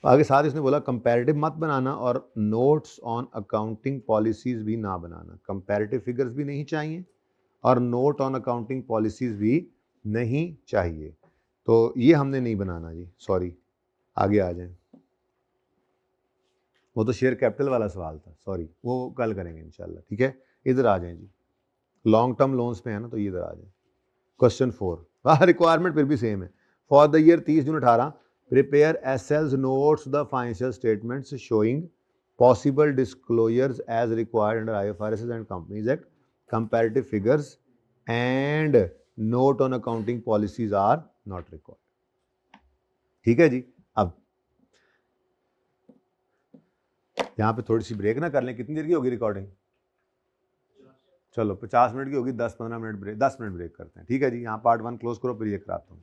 [SPEAKER 1] आगे साथ इसने बोला कंपैरेटिव मत बनाना और नोट्स ऑन अकाउंटिंग पॉलिसीज भी ना बनाना। कंपैरेटिव फिगर्स भी नहीं चाहिए और नोट ऑन अकाउंटिंग पॉलिसीज भी नहीं चाहिए, तो ये हमने नहीं बनाना जी, सॉरी। आगे आ जाएं, वो तो शेयर कैपिटल वाला सवाल था, सॉरी, वो कल करेंगे इंशाल्लाह, ठीक है। इधर आ जाएं जी, लॉन्ग टर्म लोन्स पे है ना, तो ये इधर आ जाएं। क्वेश्चन 4, रिक्वायरमेंट फिर भी सेम है। For the year 30 June 18 prepare SL's notes the financial statements showing possible disclosures as required under IFRS and Companies Act. Comparative figures and note on accounting policies are not required. ठीक है जी। अब यहाँ पे थोड़ी सी break ना कर लें, कितनी देर की होगी रिकॉर्डिंग? चलो 50 मिनट की होगी, 10-15 मिनट ब्रेक, 10 मिनट ब्रेक करते हैं, ठीक है जी। यहाँ पार्ट 1 क्लोज करो, फिर ये कराता हूँ।